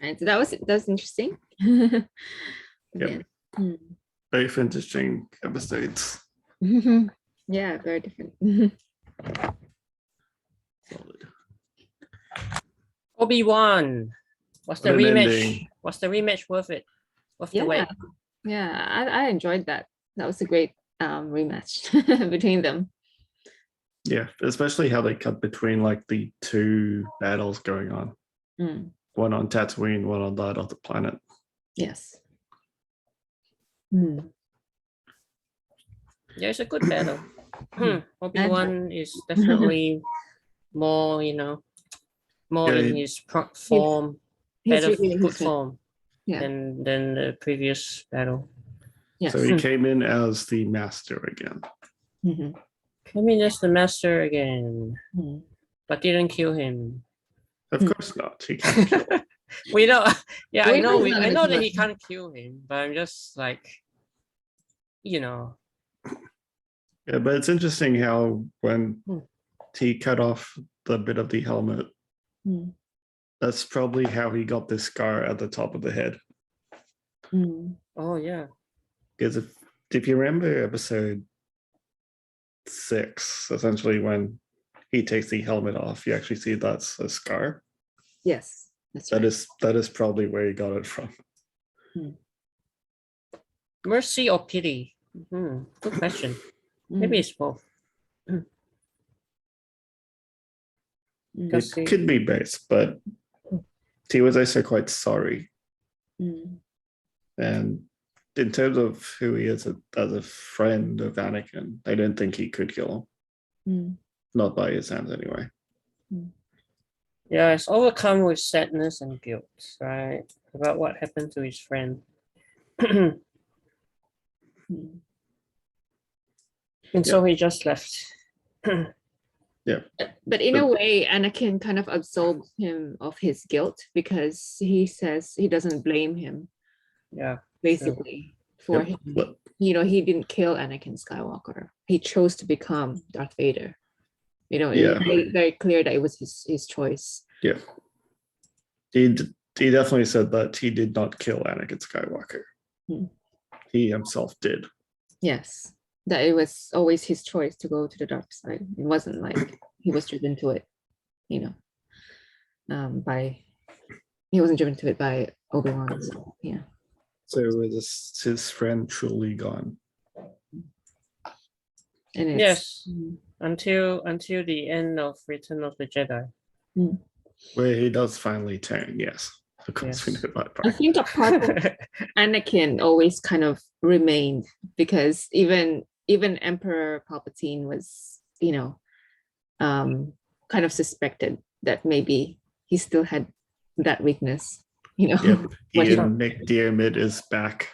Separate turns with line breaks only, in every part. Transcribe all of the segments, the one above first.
Right. So that's interesting.
Yep.
Yeah.
Very interesting episodes.
Yeah, very different.
Solid.
Obi Wan. Was the
What an
rematch?
ending.
Was the rematch worth it? Worth the
Yeah.
wait?
Yeah, I enjoyed that. That was a great rematch between them.
Yeah, especially how they cut between like the two battles going on.
Mm.
One on Tatooine, one on that other planet.
Yes. Mm.
Yeah, it's a good battle. Obi
And-
Wan is definitely more, more
Yeah,
in his form,
He's
better
really
good
his
form
Yeah.
than the previous battle.
Yes.
So he came in as the master again.
Mhm.
Came in as the master again,
Mhm.
but didn't kill him.
Of course not. He can't kill him.
We know, yeah,
We
I know,
don't know
I
this
know that
one.
he can't kill him, but I'm just like,
Yeah, but it's interesting how when he cut off the bit of the helmet,
Mm.
that's probably how he got this scar at the top of the head.
Mm.
oh yeah,
Because if you remember episode 6, essentially when he takes the helmet off, you actually see that's a scar.
Yes, that's right.
That is probably where he got it from.
mercy or pity? Good question. Maybe it's both.
It could be both, but he was also quite sorry. And in terms of who he is as a friend of Anakin, I don't think he could kill him. Not by his hands, anyway.
Yeah, it's overcome with sadness and guilt, right? About what happened to his friend. And so he just left.
Yeah.
But in a way, Anakin kind of absolved him of his guilt because he says he doesn't blame him.
Yeah.
Basically, for him, he didn't kill Anakin Skywalker. He chose to become Darth Vader.
Yeah.
Very, very clear that it was his choice.
Yeah. He definitely said that he did not kill Anakin Skywalker. He himself did.
Yes. That it was always his choice to go to the dark side. It wasn't like he was driven to it, he wasn't driven to it by Obi Wan. So, yeah.
So is his friend truly gone?
And
yes, until the end of Return of the Jedi.
Where he does finally turn, yes. Of course, we know that part.
I think a part of Anakin always kind of remained because even Emperor Palpatine was, kind of suspected that maybe he still had that weakness,
Yep. Nick Diarmid is back.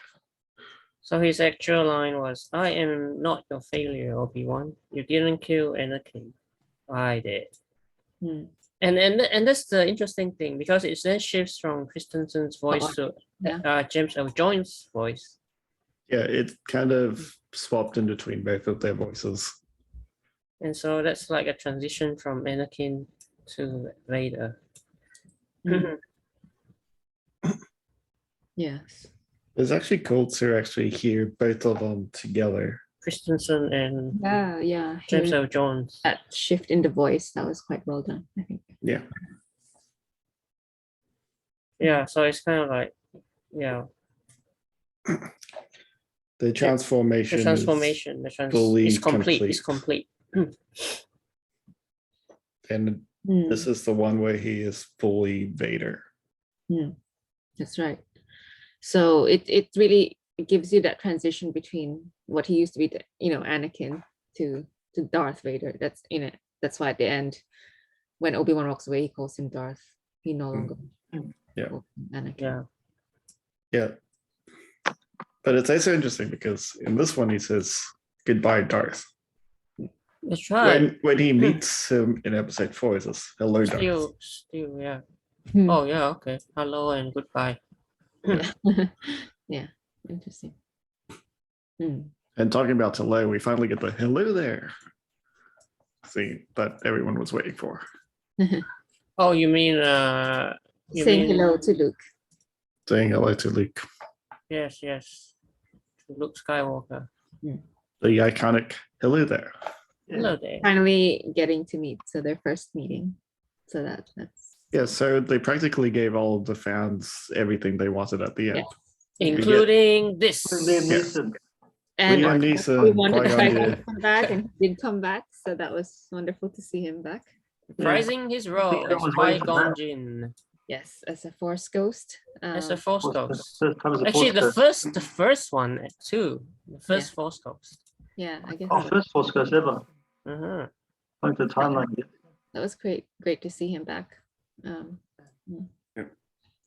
So his actual line was, "I am not your failure, Obi-Wan. You didn't kill Anakin. I did." And that's the interesting thing because it then shifts from Christensen's voice to James Earl Jones' voice.
Yeah, it kind of swapped in between both of their voices.
And so that's like a transition from Anakin to Vader.
Yes.
It's actually cool to actually hear both of them together.
Christensen and James Earl Jones.
That shift in the voice, that was quite well done, I think.
Yeah.
Yeah, so it's kind of like,
the transformation is
complete. It's complete.
And this is the one where he is fully Vader.
That's right. So it really gives you that transition between what he used to be, Anakin to Darth Vader. That's in it. That's why at the end, when Obi-Wan walks away, he calls him Darth. He no longer Anakin.
Yeah. But it's also interesting because in this one he says goodbye, Darth.
That's right.
When he meets him in episode 4, he says hello, Darth.
Still, yeah. Oh yeah, okay. Hello and goodbye.
Yeah, interesting.
And talking about hello, we finally get the hello there scene that everyone was waiting for.
Oh, you mean
saying hello to Luke.
saying hello to Luke,
Yes. Luke Skywalker.
the iconic hello there.
Hello there.
Finally getting to meet, so their first meeting. So that's
Yeah, so they practically gave all the fans everything they wanted at the end.
yes.
Including this.
Liam Neeson.
And
Liam
we
Neeson,
wanted
Qui-Gon
Qui-Gon
Jinn.
to come back, and he did come back, so that was wonderful to see him back.
Reprising his role
I
as
was waiting for
Qui-Gon
that.
Jinn.
Yes, as a Force ghost.
As a Force Ghost.
First time as a
Actually,
Force
the
Ghost.
first one too. The first Force Ghost.
Yeah, I guess
First Force Ghost ever.
Uh-huh.
Like the timeline.
that was great to see him back.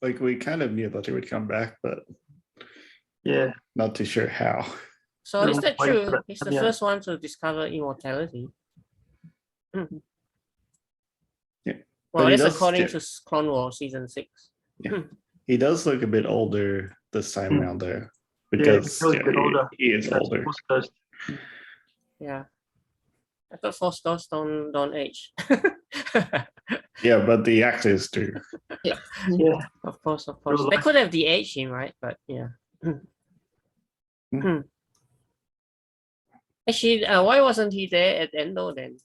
Like we kind of knew that he would come back, but
Yeah.
not too sure how.
So is that
Wait for
true?
it.
He's the
Yeah.
first one to discover immortality.
Yeah.
Well,
But he
that's
does
according
get-
to Clone Wars season 6.
He does look a bit older this time
Hmm.
around though,
Yeah,
because
he was a bit older.
he is
That's
older.
Force Ghost.
Yeah. I thought Force Ghosts don't age.
Yeah, but the actors do.
Yeah.
Of course.
Real
They
life.
could have de-aged him, right? But yeah. Actually, why wasn't he there at Endo then?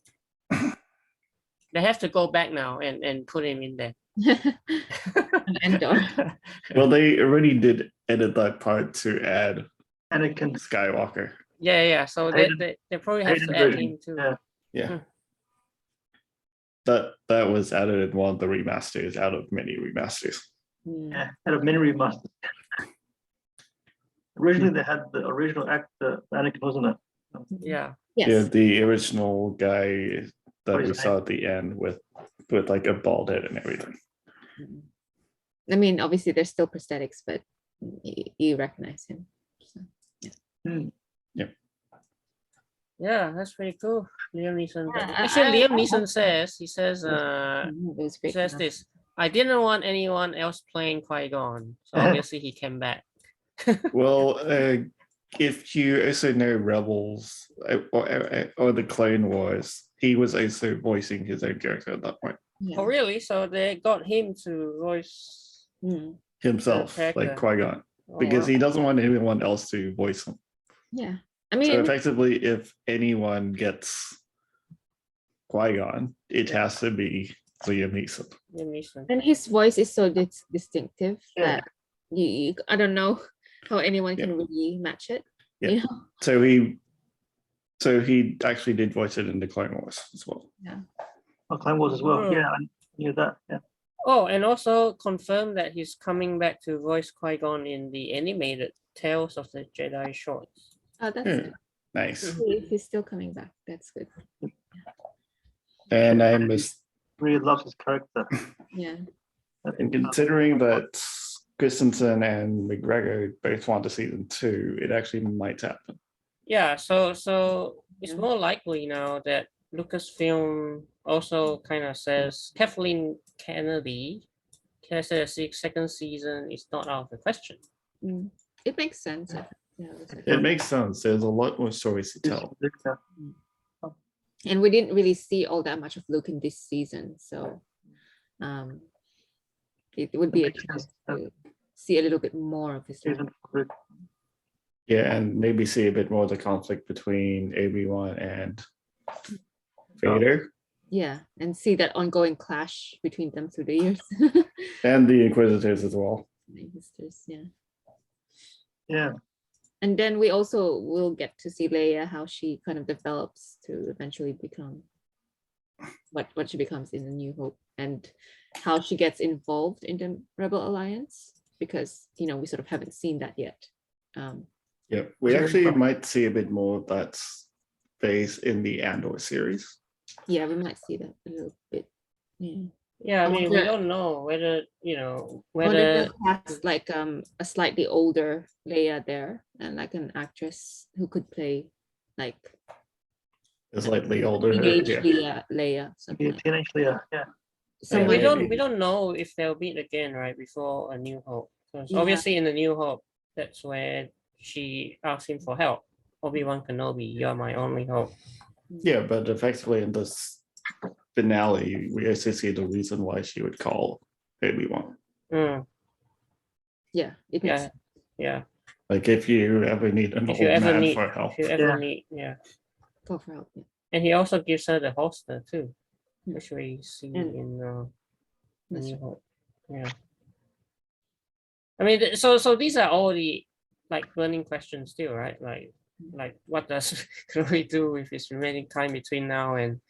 They have to go back now and put him in there.
An Endor.
Well, they already did edit that part to add
Anakin.
Skywalker.
Yeah. So they probably have to add him too.
Yeah.
Yeah. That was added in one of the remasters out of many remasters.
Yeah. Out of many remasters. Originally, they had the original actor, Anakin, wasn't it?
Yeah.
Yes.
Yeah, the original guy that
What
we
is
saw at the end with like a bald head and everything.
I mean, obviously there's still prosthetics, but you recognize him. So,
Yeah, that's pretty cool. Liam Neeson.
Yeah,
Actually, Liam
I
Neeson
hope-
says, he says,
it was
he
great.
says this. I didn't want anyone else playing Qui-Gon, so obviously he came back.
Well, if you also know Rebels or the Clone Wars, he was also voicing his own character at that point
Yeah.
Oh, really? So they got him to voice
himself,
character.
like Qui-Gon,
Oh,
because
wow.
he doesn't want anyone else to voice him.
Yeah. I
So
mean,
effectively, if anyone gets Qui-Gon, it has to be Liam Neeson.
Liam Neeson.
and his voice is so distinctive
Yeah.
that you I don't know how anyone can really match it.
Yeah.
You know?
So he actually did voice it in the Clone Wars as well.
Oh, Clone Wars as well.
Oh.
Yeah, I knew that. Yeah.
Oh, and also confirmed that he's coming back to voice Qui-Gon in the animated Tales of the Jedi shorts.
Oh, that's
Yeah.
good.
Nice.
If he's still coming back. That's good.
And I miss,
Really loves his character.
Yeah.
and considering that Christensen and McGregor both want a season 2, it actually might happen.
Yeah, so it's
Yeah.
more likely now that Lucasfilm also kind of says Kathleen Kennedy says the second season is not out of the question.
It makes sense. Yeah,
It makes sense. There's a lot more stories to tell.
and we didn't really see all that much of Luke in this season, so it would be a
makes
chance
sense.
to see a little bit more of his life.
Season 3.
Yeah, and maybe see a bit more of the conflict between Obi Wan and Vader,
Yeah, and see that ongoing clash between them through the years.
and the Inquisitors as well.
Yeah.
Yeah.
And then we also will get to see Leia, how she kind of develops to eventually become what she becomes in the New Hope, and how she gets involved in the Rebel Alliance, because we sort of haven't seen that yet.
Yeah, we
Sure.
actually might see a bit more of that phase in the Andor series.
Yeah, we might see that a little bit. Yeah.
Yeah, I mean, we
Yeah.
don't know whether,
Or
whether
they just cast like a slightly older Leia there, and like an actress who could play like
A slightly older.
teenage
Yeah.
Leia, something
Yeah,
like
teenage Leia. Yeah.
someone-
we don't know if they'll meet again, right, before A New Hope. Because
Yeah.
obviously in A New Hope, that's where she asked him for help. Obi-Wan Kenobi, you're my only hope.
Yeah, but effectively in this finale, we also see the reason why she would call Obi Wan.
Mm.
Yeah, it makes
Yeah.
Like if you ever need an
If
old
you ever
man
need,
for help.
if you ever
Yeah.
need, yeah.
go for help. Yeah.
And he also gives her the holster too,
Hmm.
which we see
And-
in The
That's
New
right.
Hope. Yeah. I mean, so these are all the like burning questions still, right? Like what does Chloe do with his remaining time between now and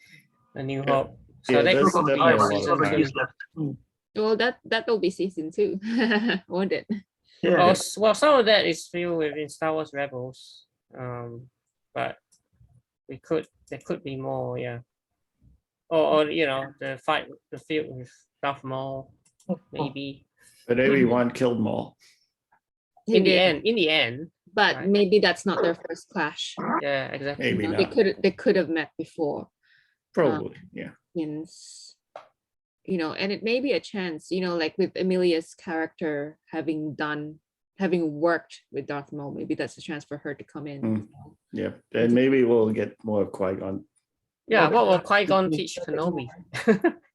A New
Yeah.
Hope? So
Yeah,
that
there's
could be
definitely
a
a lot of
season
time.
2.
Years left.
Well, that'll be season 2, won't it?
Yeah.
Well, some of that is filled within Star Wars Rebels, but there could be more, yeah. Or the field with Darth Maul, maybe
But Obi Wan killed Maul.
He
in the
did,
end,
but
right.
maybe that's not their first clash.
yeah, exactly.
Maybe
They
not.
could have met before.
Probably, yeah.
Since, and it may be a chance, like with Amelia's character having worked with Darth Maul, maybe that's a chance for her to come in.
Yeah. And maybe we'll get more of Qui-Gon.
Yeah,
Okay.
what will Qui-Gon teach Kenobi?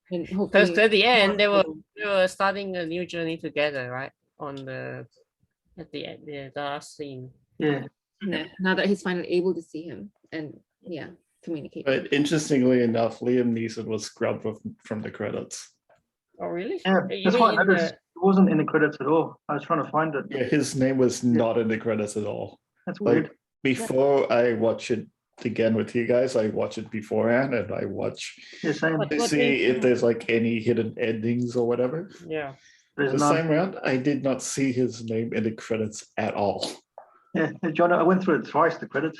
And
Because
hopefully,
at the end, they were starting a new journey together, right? At the end, the last scene.
Yeah.
now that he's finally able to see him and communicate.
But interestingly enough, Liam Neeson was scrubbed from the credits.
Oh, really?
Yeah.
You
That's
mean
why I
in
noticed it wasn't in the credits at all. I was trying to find it.
Yeah, his name was not in the credits at all.
That's weird.
Like before I watch it again with you guys, I watch it beforehand and I watch
Yeah, same.
What-
to
what
see
makes-
if there's like any hidden endings or whatever.
Yeah.
There's
This
none.
time around, I did not see his name in the credits at all.
Yeah, John, I went through it twice, the credits.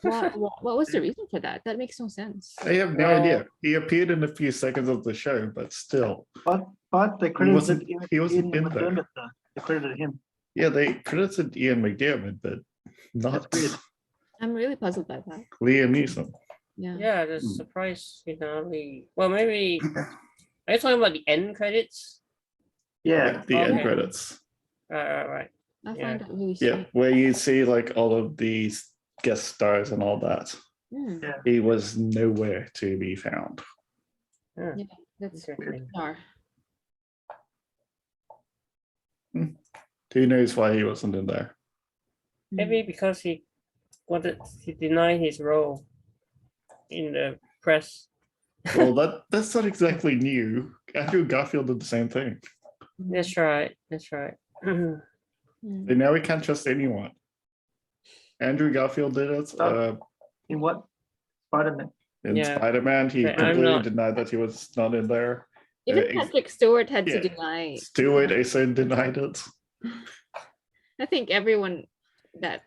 What was the reason for that? That makes no sense.
I have no
Well-
idea. He appeared in a few seconds of the show, but still.
But they credited
he wasn't
Ian
in there.
McDermott, though. They credited him.
Yeah, they credited Ian McDermott, but not
That's weird.
I'm really puzzled by that.
Liam Neeson.
Yeah.
Yeah, the surprise finale. Well, maybe. Are you talking about the end credits?
Yeah.
The end
Okay.
credits.
Right.
I
Yeah.
find that really
Yeah,
strange.
where you see like all of these guest stars and all that.
Hmm,
Yeah.
He was nowhere to be found.
Yeah.
that's
Interesting.
bizarre.
Who knows why he wasn't in there?
Maybe because he denied his role in the press.
Well, that's not exactly new. Andrew Garfield did the same thing.
That's right. That's right.
Hmm.
And now we can't trust anyone. Andrew Garfield did it.
In what? Spider-Man.
In
Yeah.
Spider-Man, he
But I'm
completely
not-
denied that he was not in there.
Even
ex-
Patrick Stewart had to
yeah.
deny.
Stewart also denied it.
I think everyone that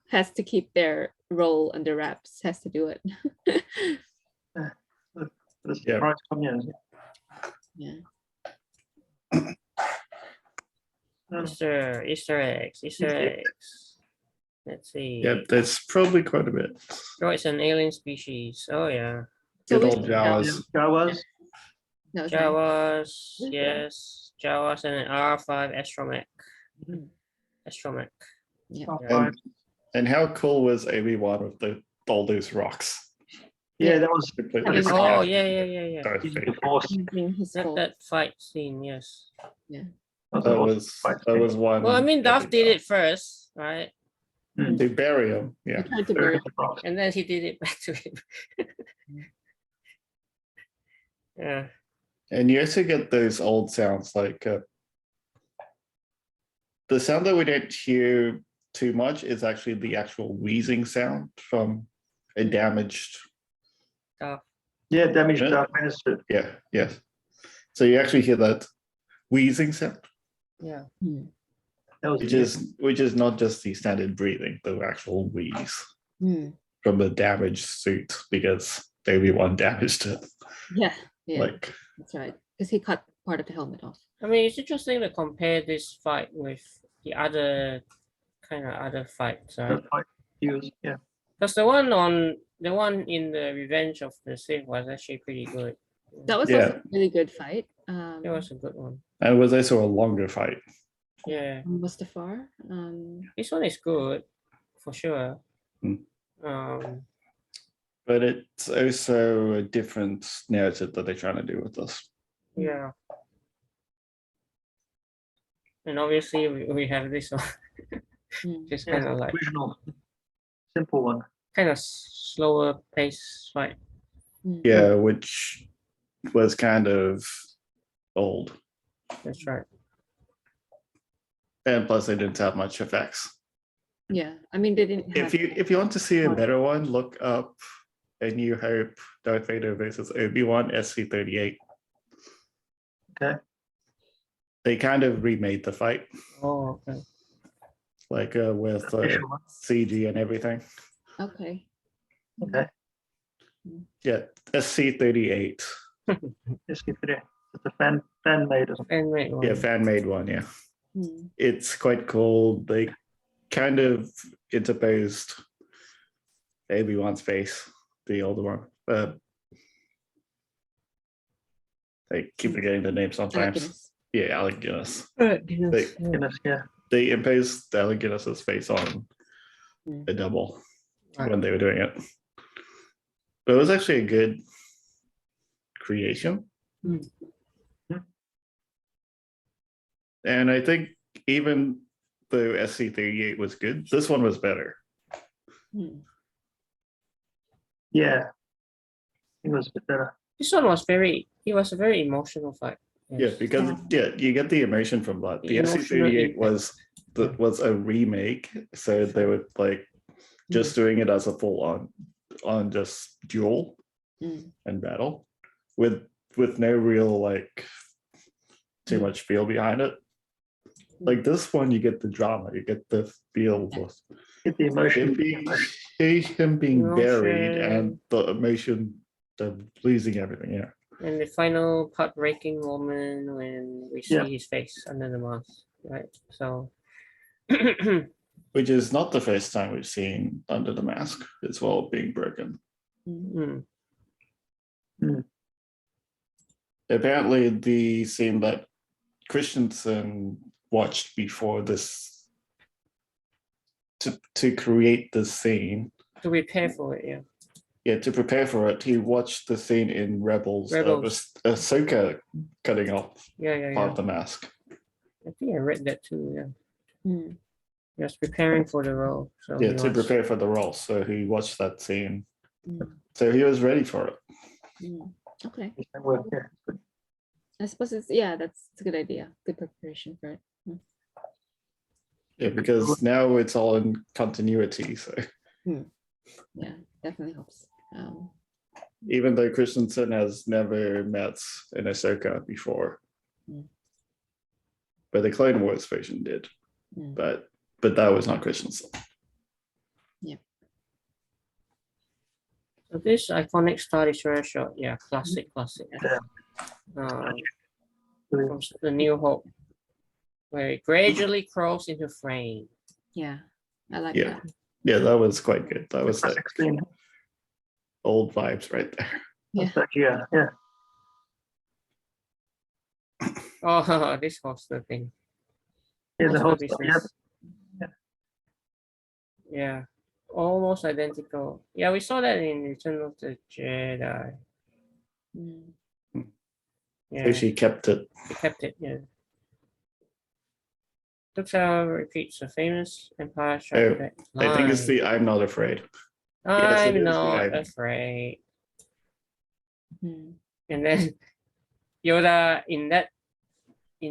has to keep their role under wraps has to do it.
The
Yeah.
surprise cameos.
Yeah.
Easter eggs. Let's see.
Yeah, there's probably quite a bit.
Droids and alien species. Oh yeah.
So
Good
we
old
should know.
Jawas.
Jawas.
That was nice.
Jawas,
Okay.
yes. Jawas and an R5 astromech.
Mhm.
Astromech.
Yeah.
Yeah.
And how cool was Obi Wan with all those rocks?
Yeah, that was
Completely
was-
Oh
scared
yeah.
Darth
using
Vader.
the force.
Using his
That
soul.
that fight scene, yes.
That was one.
Well, I mean, Darth did
epic
it first, right?
death. To bury him.
He
Yeah.
tried to bury
And then he did it back to him. Yeah.
And you also get those old sounds like the sound that we don't hear too much is actually the actual wheezing sound from a damaged.
Yeah, damaged
Yeah.
Darth Vader suit.
Yeah, yes. So you actually hear that wheezing sound,
Yeah.
Hmm.
That was
which is not just the standard breathing, the actual wheeze
Hmm.
from the damaged suit because Obi-Wan damaged it.
Yeah. Yeah.
Like
That's right. Because he cut part of the helmet off.
I mean, it's interesting to compare this fight with the other fights, right?
the fight he was. Yeah.
Because the one in the Revenge of the Sith was actually pretty good.
That was
Yeah.
also a really good fight.
It was a good one.
and it was also a longer fight.
Yeah.
Mustafar.
This one is good for sure.
Hmm.
Um,
But it's also a different narrative that they're trying to do with this.
yeah. And obviously we have this one, just kind of like
Original, simple one.
kind of slower pace, right?
Yeah, which was kind of old.
That's right.
And plus they didn't have much effects.
Yeah, I mean they didn't have.
If you want to see a better one, look up A New Hope Darth Vader versus Obi Wan SC-38.
Okay.
They kind of remade the fight,
Oh, okay.
like with
Official one.
CG and everything.
Okay.
Okay.
Yeah, SC-38.
Just keep it in. It's a fan made or something.
And wait,
Yeah, fan made one. Yeah,
Hmm.
it's quite cool. They kind of interposed Obi Wan's face, the older one. I keep forgetting the name sometimes.
Guinness.
Yeah, Alec Guinness.
Guinness, yeah.
Goodness, yeah.
They imposed Alec Guinness's face on a double when they were doing it. But it was actually a good creation. And I think even though SC-38 was good, this one was better.
Yeah. It was a bit better.
This one was very. It was a very emotional fight.
Yeah, because you get the emotion from that. The SC-38 was a remake, so they were like just doing it as a full on just duel and battle with no real like too much feel behind it. Like this one, you get the drama, you get the feel of
Get the emotion.
him being buried and the emotion of losing everything. Yeah.
And the final heartbreaking moment when we see his face under the mask, right? So,
Which is not the first time we've seen Under the Mask as well being broken. Apparently, the scene that Christensen watched before this to create this scene.
to prepare for it, yeah.
Yeah, to prepare for it, he watched the scene in Rebels. Ahsoka cutting off part of the mask.
I think I read that too, yeah. He was preparing for the role. So
Yeah, to prepare for the role. So he watched that scene. So he was ready for it.
Okay.
Yeah.
I suppose that's a good idea. Good preparation for it.
Yeah, because now it's all in continuity. So
yeah, definitely helps.
Even though Christensen has never met an Ahsoka before, but the Clone Wars version did, but that was not Christensen.
Yeah.
So this iconic Star Destroyer shot, yeah, classic.
Yeah.
From the New Hope, where it gradually crawls into frame.
Yeah, I like
Yeah.
that.
Yeah, that was quite good. That was like
16.
old vibes right there.
Yeah.
Oh, this was the thing.
Yeah, the whole
business. Yeah, almost identical. Yeah, we saw that in Return of the Jedi. Yeah,
So she kept it.
she kept it. Yeah. Luke Skywalker repeats the famous Empire Strikes Back line.
I think it's the "I'm not afraid."
I'm
it is
not afraid. And then Yoda in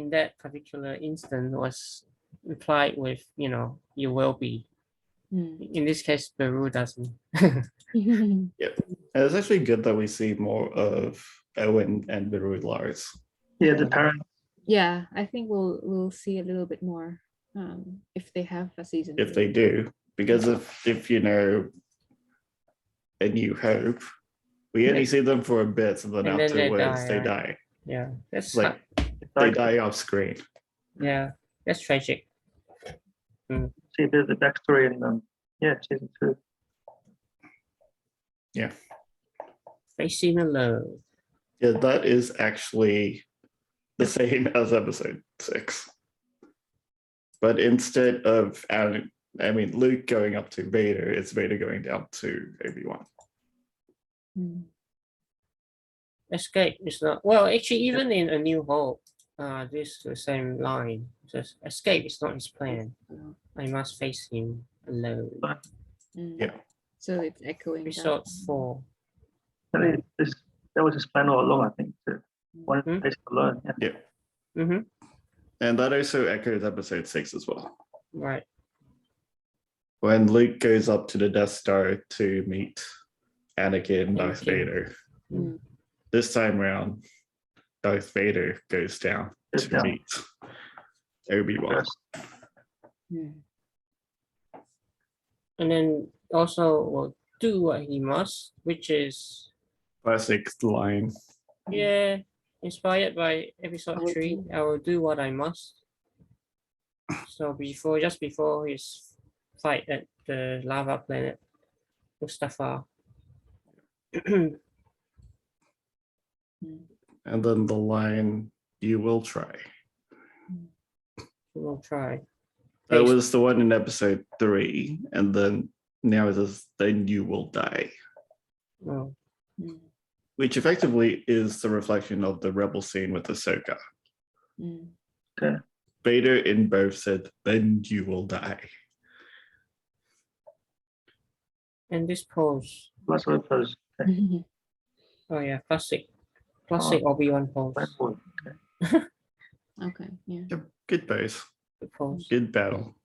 that particular instant was replied with, you will be. In this case, Beru doesn't.
Yep. And it's actually good that we see more of Owen and Beru Lars.
Yeah, the parents.
Yeah, I think we'll see a little bit more if they have a season.
If they do, because if you know A New Hope, we only see them for a bit, and then afterwards they die.
Yeah, that's
like they die off screen.
Yeah, that's tragic.
See a bit of the backstory in season 2.
Yeah.
Facing alone.
Yeah, that is actually the same as episode 6. But instead of Luke going up to Vader, it's Vader going down to Obi Wan.
Escape is not actually even in A New Hope, this the same line. It says, escape is not his plan. I must face him alone.
Yeah.
So it's echoing that.
Episode 4.
That was his plan all along, I think. To one place to learn. Yeah.
Mm-hmm.
And that also echoes episode 6 as well.
Right.
When Luke goes up to the Death Star to meet Anakin and Darth
Anakin.
Vader.
Mm.
This time around, Darth Vader goes down
Goes
to
down.
meet Obi Wan.
Yes.
Mm.
And then also will do what he must, which is
Classic line.
yeah, inspired by episode 3. I will do what I must. So just before his fight at the lava planet, Mustafar.
Mm.
And then the line, you will try.
We'll try.
That was the one in episode 3. And then now it says, then you will die.
Oh.
Mm.
Which effectively is the reflection of the rebel scene with Ahsoka.
Mm.
Okay.
Vader in both said, then you will die.
And this pose.
Lots of pose. Okay.
Oh yeah, classic Obi Wan pose.
Okay.
Okay, yeah.
Yep, good pose.
Good pose.
Good battle.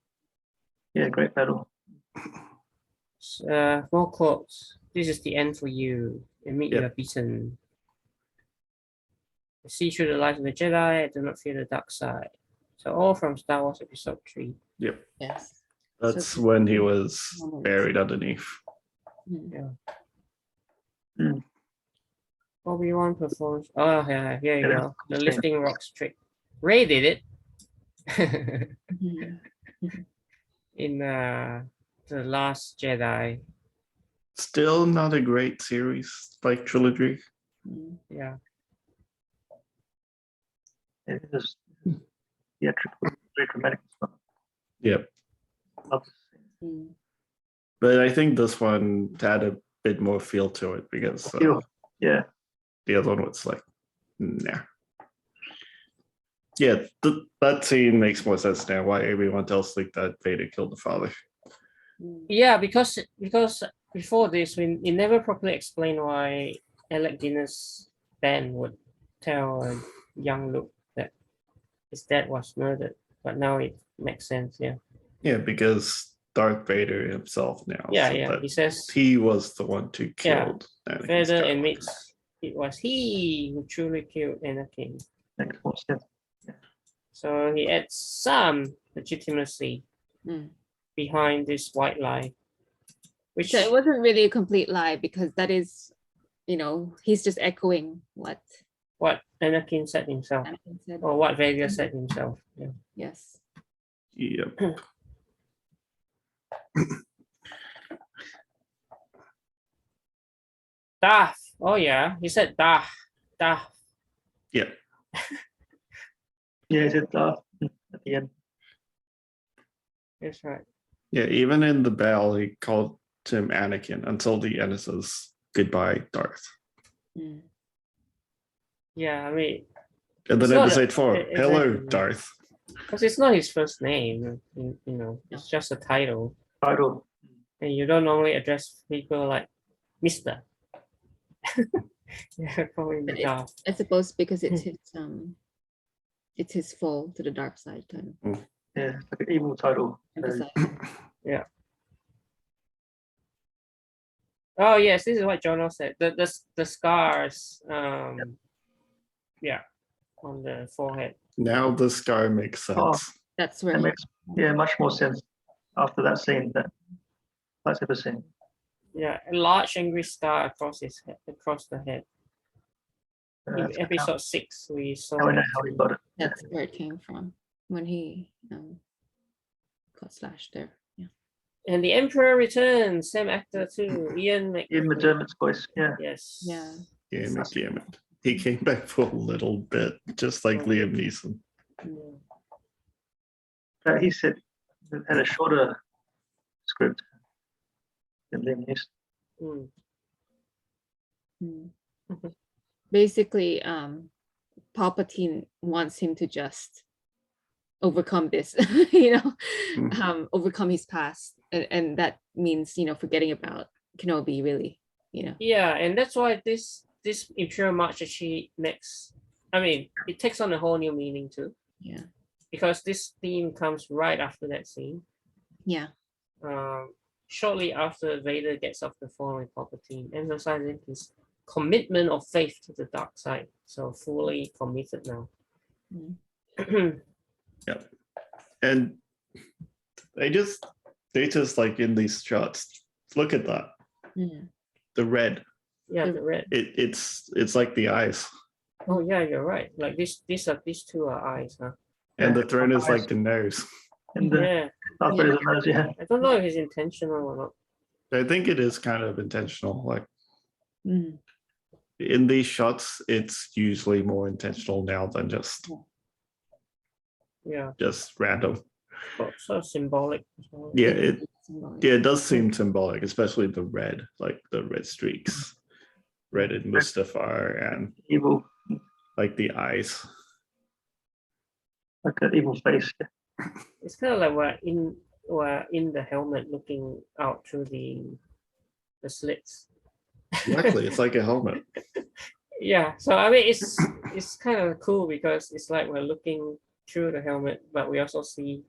Yeah, great battle.
More quotes. This is the end for you. Admit you are beaten. I see through the light of the Jedi. I do not fear the dark side. So all from Star Wars Episode 3.
Yep.
Yes.
That's
So-
when he was buried underneath.
Mm.
Mm.
Obi-Wan performs. Oh yeah, here you
Yeah,
go. The
that's
lifting rocks trick. Ray did it.
Mhm.
In the Last Jedi.
Still not a great series, like trilogy.
Mm.
Yeah.
It is theatrical, very dramatic.
Yep.
Love to see.
Mm.
But I think this one had a bit more feel to it because
Feel. Yeah.
the other one was like, nah. Yeah, that scene makes more sense now. Why everyone tells Luke that Vader killed the father.
Mm.
Yeah, because before this, it never properly explained why Alec Guinness Ben would tell young Luke that his dad was murdered. But now it makes sense, yeah.
Yeah, because Darth Vader himself now.
Yeah,
said
yeah.
that
He says
he was the one who
Yeah.
killed Anakin
Vader
Skywalker.
admits it was he who truly killed Anakin.
Makes more sense.
So he adds some legitimacy
Mm.
behind this white lie. Which
So it wasn't really a complete lie because that is, he's just echoing what
what Anakin said himself.
Anakin said.
Or what Vader said himself. Yeah.
Yes.
Yep.
Darth. Oh yeah. He said Darth. Darth.
Yep.
Yeah, it's at the end.
That's right.
Yeah, even in the battle, he called him Anakin until the end says goodbye, Darth.
Mm.
Yeah, I mean,
And
It's
then
not
episode 4,
exactly.
hello, Darth.
because it's not his first name, it's just a title.
Title.
And you don't normally address people like Mr. Yeah, call him
But it-
Darth.
I suppose because it's his fall to the dark side kind of
Yeah, it's like an evil title.
emphasize.
Oh yes, this is what Jono said. The scars, yeah, on the forehead.
Now the scar makes sense.
Oh.
That's where
That
he-
makes much more sense after that scene. That's ever seen.
Yeah, a large angry scar across the head. In
That's
episode 6, we saw.
how I know how he got it.
that's where it came from when he got slashed there. Yeah.
And the Emperor returns, same actor too, Ian
Ian McDermott's voice. Yeah.
Yes.
Yeah.
Yeah, McDermott. He came back for a little bit, just like Liam Neeson.
He said it had a shorter script than Liam Neeson.
Mm.
Mm. Basically, Palpatine wants him to just overcome this, overcome his past, and that means forgetting about Kenobi, really,
Yeah, and that's why this Imperial March actually it takes on a whole new meaning too.
Yeah.
Because this theme comes right after that scene.
Yeah.
Shortly after Vader gets off the phone with Palpatine, emphasizing his commitment of faith to the dark side. So fully committed now.
Yep. And they just like in these shots, look at that. The red.
Yeah, the red.
It's like the eyes.
Oh yeah, you're right. Like these two are eyes, huh?
And the throne is like the nose.
And the Darth Vader's nose, yeah.
I don't know if it's intentional or not.
I think it is kind of intentional. Like in these shots, it's usually more intentional now than just random.
So symbolic.
Yeah, it does seem symbolic, especially the red, like the red streaks, red in Mustafar, and
evil,
like the eyes,
like an evil face.
It's kind of like we're in the helmet, looking out through the slits.
Exactly, it's like a helmet.
Yeah, so I mean, it's kind of cool because it's like we're looking through the helmet, but we also see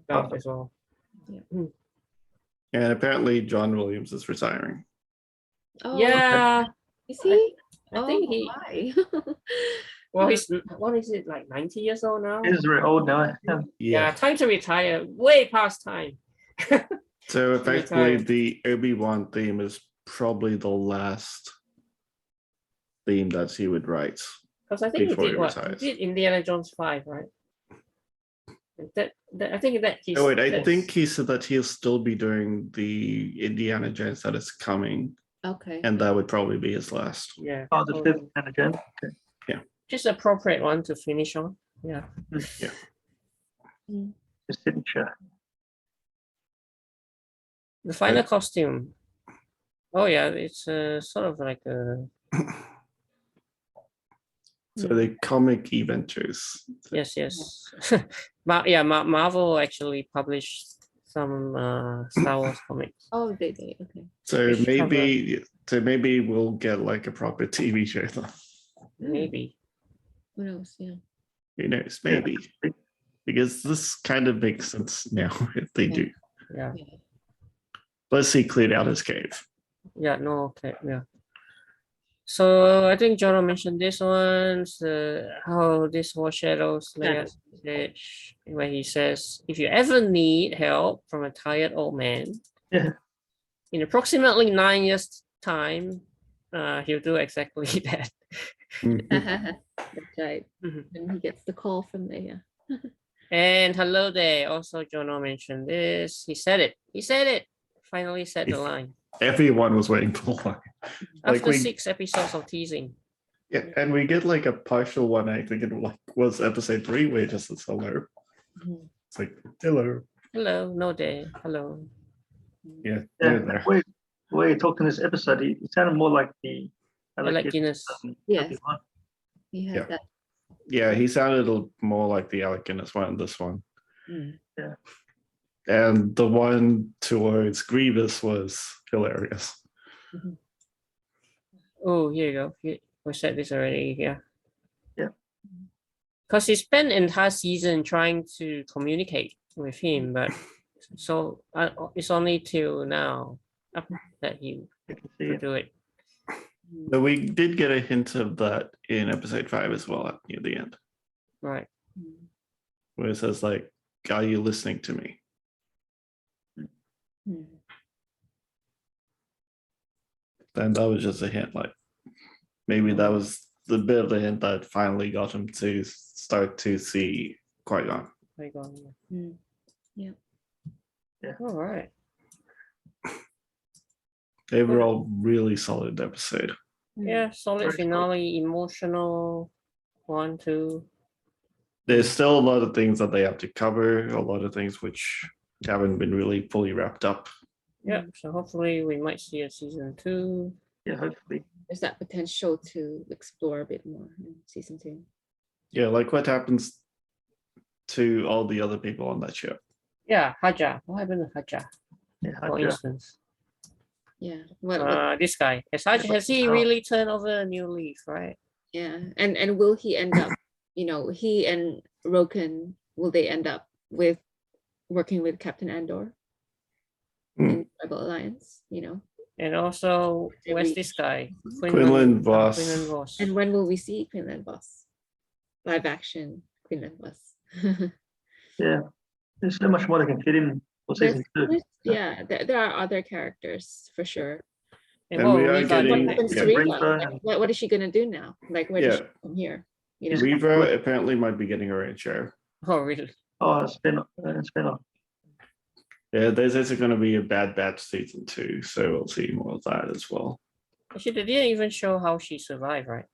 Darth as well.
Yeah.
And apparently John Williams is retiring.
Oh,
yeah.
Okay. Is he?
I think he. Well, he's what is it, like 90 years old now?
He's very old now.
Yeah, time to retire. Way past time.
So effectively, the Obi Wan theme is probably the last theme that he would write.
Because I think he did Indiana Jones 5, right? I think that he's.
Oh wait, I think he said that he'll still be doing the Indiana Jones that is coming.
Okay.
And that would probably be his last.
Yeah.
Oh, the fifth Indiana Jones. Okay.
Yeah.
Just appropriate one to finish on. Yeah.
Yeah.
The signature.
The final costume. Oh yeah, it's sort of like a.
So the comic eventers.
Yes. Marvel actually published some Star Wars comics.
Oh, they did. Okay.
So maybe we'll get like a proper TV show though.
Maybe.
Who knows? Yeah.
Who knows? Maybe. Because this kind of makes sense now if they do.
Yeah.
Plus he cleared out his cave.
Yeah, no, okay, yeah. So I think Jono mentioned this one, how this foreshadows Leia's message, where he says, if you ever need help from a tired old man, in approximately 9 years' time, he'll do exactly that.
That's right. And he gets the call from Leia.
And hello there. Also, Jono mentioned this. He said it. Finally said the line.
Everyone was waiting for the line.
After 6 episodes of teasing.
Yeah, and we get like a partial one. I think it was episode 3 where it just says hello. It's like hello.
Hello, no day. Hello.
Yeah.
The way he talked in this episode, he sounded more like the
Alec Guinness.
Yes. He had that.
Yeah, he sounded more like the Alec Guinness one in this one.
Yeah.
And the one towards Grievous was hilarious.
Oh, here you go. We said this already. Yeah.
Yeah.
Because he spent the entire season trying to communicate with him, but so it's only till now that he could do it.
But we did get a hint of that in episode 5 as well near the end.
Right.
Where it says like, are you listening to me? And that was just a hint, like maybe that was the bit of a hint that finally got him to start to see Qui-Gon.
Yeah.
All right.
Overall, really solid episode.
Yeah, solid finale, emotional 1, 2.
There's still a lot of things that they have to cover, a lot of things which haven't been really fully wrapped up.
Yeah, so hopefully we might see a season 2.
Yeah, hopefully.
There's that potential to explore a bit more in season 2.
Yeah, like what happens to all the other people on that show.
Yeah, Haja. What happened to Haja,
Yeah,
for
Haja.
instance?
Yeah. What
This guy. Has he really turned over a new leaf, right?
yeah. And will he end up, he and Roken, will they end up with working with Captain Andor in Rebel Alliance,
And also, where's this guy?
Quinlan Voss.
Quinlan Voss.
And when will we see Quinlan Voss? Live action Quinlan Voss.
Yeah, there's so much more they can fit in for season 2.
Yeah, there are other characters for sure.
And we are
What
getting
happens to Reva? What is she gonna do now? Like, where does she come here?
Reva apparently might be getting her own show.
Oh, really?
Oh, spin-off.
Yeah, there's also going to be a Bad Batch season 2, so we'll see more of that as well.
Actually, they didn't even show how she survived, right?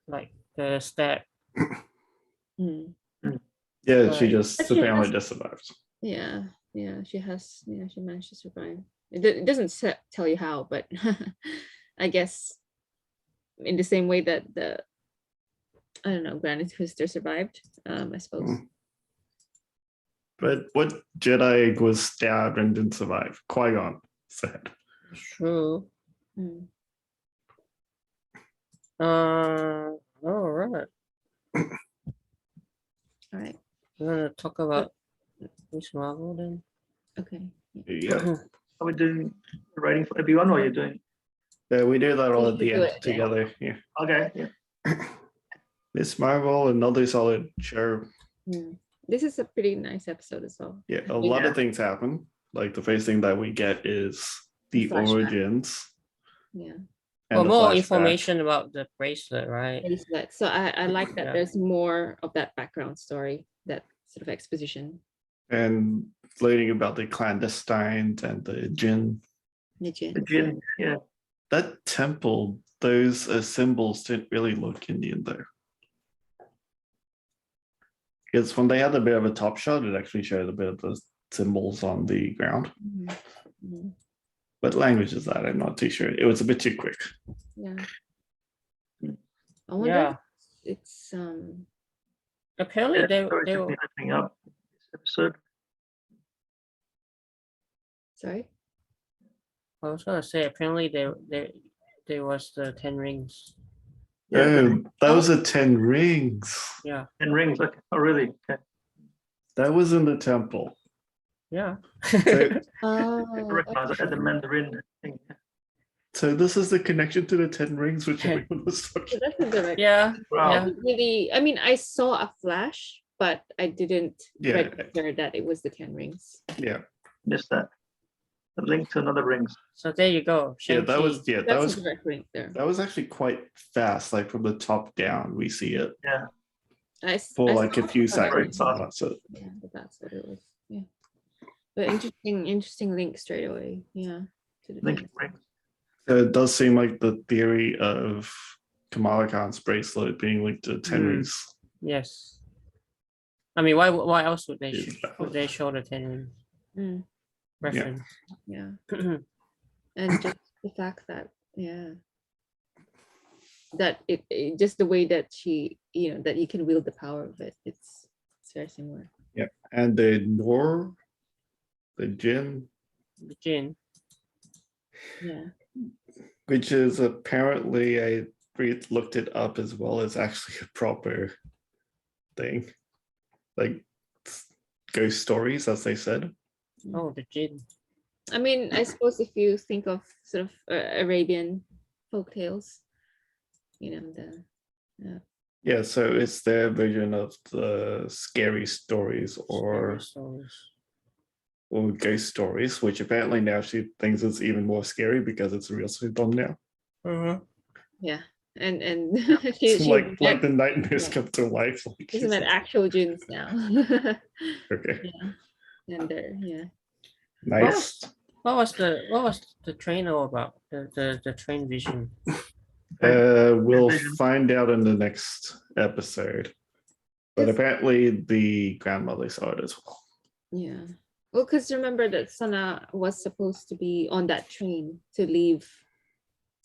Like the stab.
Yeah, she just apparently just survived.
Yeah, she managed to survive. It doesn't tell you how, but I guess in the same way that Grand Twister survived, I suppose.
But what Jedi was stabbed and didn't survive? Qui-Gon said.
True. All right.
All right.
We're gonna talk about Miss Marvel then.
Okay.
Yeah.
Are we doing the rating for Obi Wan, or are you doing?
Yeah, we do that all
We
at the
should do
end
it,
together. Yeah.
Okay. Yeah.
Miss Marvel, another solid show.
This is a pretty nice episode as well.
Yeah, a lot of things happen. Like the first thing that we get is the
Flashback.
Origins.
Yeah.
And the
more
flashback.
information about the bracelet, right?
Bracelet. So I like that
Yeah.
there's more of that background story, that sort of exposition.
And learning about the clandestines and the Jinn.
The Jinn.
The Jinn. Yeah.
That temple, those symbols didn't really look Indian though. Because when they had a bit of a top shot, it actually showed a bit of the symbols on the ground. What language is that? I'm not too sure. It was a bit too quick.
Yeah. I wonder if it's
Apparently they
Sorry,
were.
opening up this episode.
sorry.
I was gonna say apparently there was the 10 rings.
Yeah, that was a 10 rings.
Yeah.
10 rings. Okay. Oh, really? Okay.
That was in the temple.
Yeah.
So,
Oh,
Recognize it as a Mandarin thing.
so this is the connection to the 10 rings, which everyone was talking.
so that's a direct.
Yeah.
Wow.
Yeah.
Really, I mean, I saw a flash, but I didn't
Yeah.
register that it was the 10 rings.
Yeah.
Missed that. The link to another rings.
So there you go.
Yeah, that was
Shang-Chi.
That's a direct link there.
that was actually quite fast. Like from the top down, we see it
Yeah.
for
I
like a
saw
few
it, but I
seconds.
didn't-
That's it.
Yeah, but that's what it was. Yeah. But interesting link straight away. Yeah. To the
Link
10.
rings.
So it does seem like the theory of Kamala Khan's bracelet being linked to 10 rings.
Yes. I mean, why else would they
is
would they show the 10 rings
Mm,
reference?
yeah. And just the fact that, that it just the way that she, that you can wield the power of it. It's very similar.
Yeah. And the Nor, the Jinn,
The Jinn.
Yeah.
which is apparently, I looked it up as well, as actually a proper thing. Like ghost stories, as they said.
Oh, the Jinn.
I mean, I suppose if you think of sort of Arabian folktales,
Yeah, so it's their version of the scary stories or
Stories.
ghost stories, which apparently now she thinks is even more scary because it's a real symptom now.
yeah, and
It's
she
like the nightmares
yeah.
come to life. Like
isn't that actual jinns now?
okay,
And they're
nice.
What was the train all about? The train vision.
We'll find out in the next episode. But
Yes.
apparently the grandmother saw it as well.
Yeah. Well, because remember that Sana was supposed to be on that train to leave,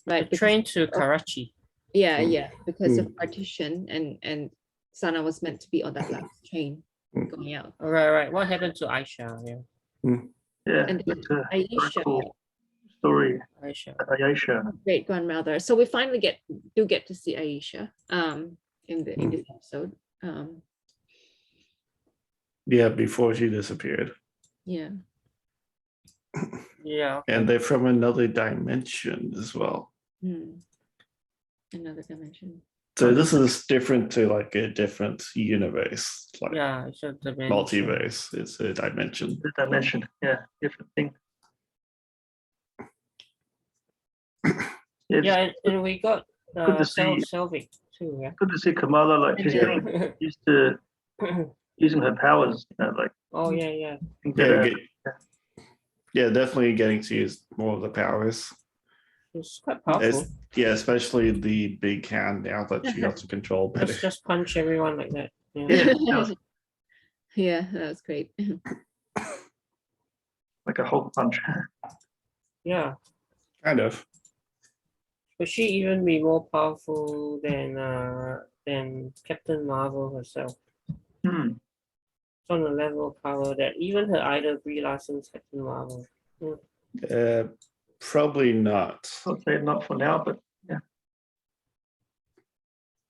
right?
The train to Karachi.
Yeah, because of partition, and Sana was meant to be on that last train going out.
Right. What happened to Aisha? Yeah.
Yeah,
And
that's a very
Aisha,
cool story.
Aisha.
Aisha.
great grandmother. So we finally get to see Aisha in this episode.
Yeah, before she disappeared.
Yeah.
Yeah.
And they're from another dimension as well.
Another dimension.
So this is different to like a different universe, like
Yeah, it's a dimension.
multiverse. It's a dimension.
The dimension, yeah, different thing.
Yeah, and we got
good to see
Selvig too. Yeah.
good to see Kamala, like she's getting used to using her powers, like
Oh yeah.
Yeah, definitely getting to use more of the powers.
It's quite powerful.
Yeah, especially the big hand now that she got to control better.
Let's just punch everyone like that.
Yeah, that was great.
like a Hulk punch.
Yeah.
Kind of.
Could she even be more powerful than Captain Marvel herself? It's on a level of power that even her idol Brie Larson's Captain Marvel.
Probably not.
I'll say not for now, but yeah.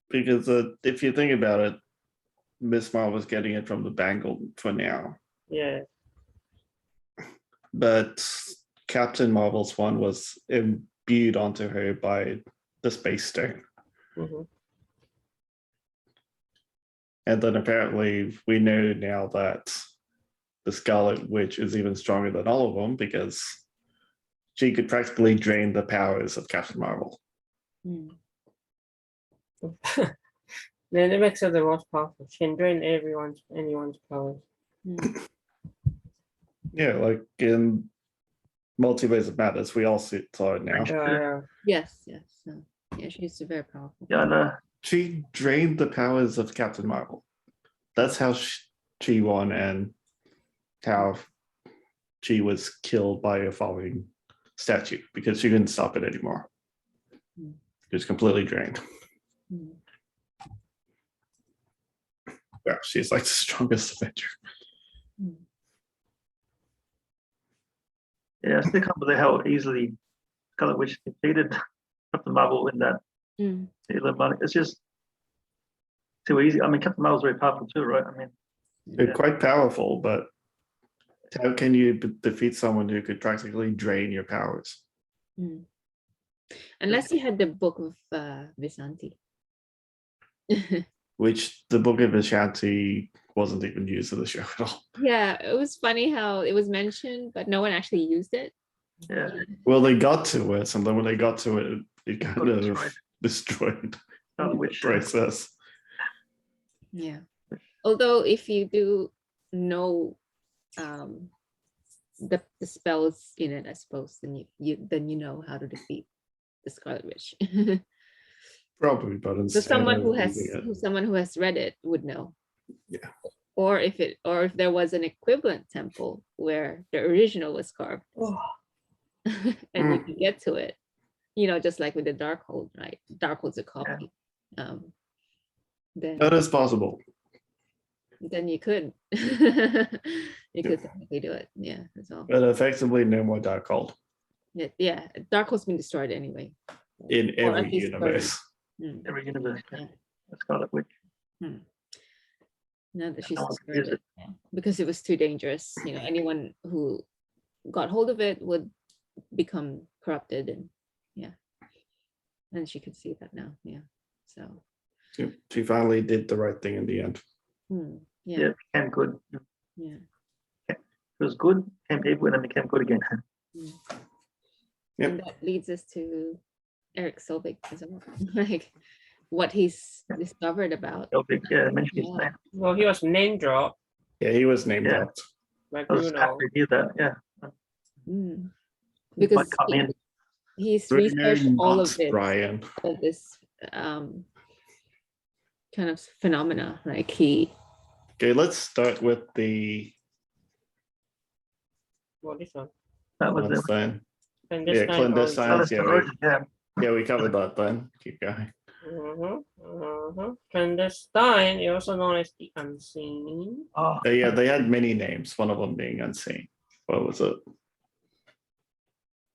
Because if you think about it, Miss Marvel was getting it from the bangle for now.
Yeah.
But Captain Marvel's one was imbued onto her by the Space Stone. And then apparently we know now that the Scarlet Witch is even stronger than all of them because she could practically drain the powers of Captain Marvel.
Then it makes her the most powerful. She can drain anyone's powers.
Yeah, like in Multiverse of Madness, we all saw it now.
Yes. Yeah, she's very powerful.
Yeah, I know.
She drained the powers of Captain Marvel. That's how she won and how she was killed by a falling statue because she couldn't stop it anymore. It was completely drained. Yeah, she's like the strongest Avenger.
Yeah, I still can't believe how easily Scarlet Witch defeated Captain Marvel in that. It's just too easy. I mean, Captain Marvel's very powerful too, right? I mean,
they're quite powerful, but how can you defeat someone who could practically drain your powers?
Unless you had the book of Vishanti.
Which the book of Vishanti wasn't even used in the show at all.
Yeah, it was funny how it was mentioned, but no one actually used it.
Yeah.
Well, they got to it, and then when they got to it, it kind of destroyed the process.
Yeah. Although if you do know the spells in it, I suppose, then you know how to defeat the Scarlet Witch.
Probably, but
so someone who has read it would know.
Yeah.
Or if there was an equivalent temple where the original was carved, and you can get to it, just like with the Darkhold, right? Darkhold's a copy. Then
that is possible.
Then you could technically do it. Yeah, that's all.
But effectively, no more Darkhold.
Yeah. Darkhold's been destroyed anyway.
In every universe.
Every universe. Yeah. Scarlet Witch.
Now that she's destroyed it, because it was too dangerous. Anyone who got hold of it would become corrupted, and she could see that now. Yeah. So
she finally did the right thing in the end.
Yeah, it became good.
Yeah.
It was good, became evil, and then became good again.
Yep.
And that leads us to Eric Selvig as well. Like what he's discovered about.
Selvig, yeah, mention his name.
Well, he was name dropped.
Yeah, he was named dropped.
Like
I was happy to hear that, yeah.
Because he's researched all of it.
Brian.
Of this kind of phenomena. Like he.
Okay, let's start with the.
Well, this one.
That was it.
Clandestine. Yeah,
Yeah,
we covered that then. Keep going.
Clandestine, also known as the Unseen.
Oh,
Yeah, they had many names. One of them being Unseen. What was it?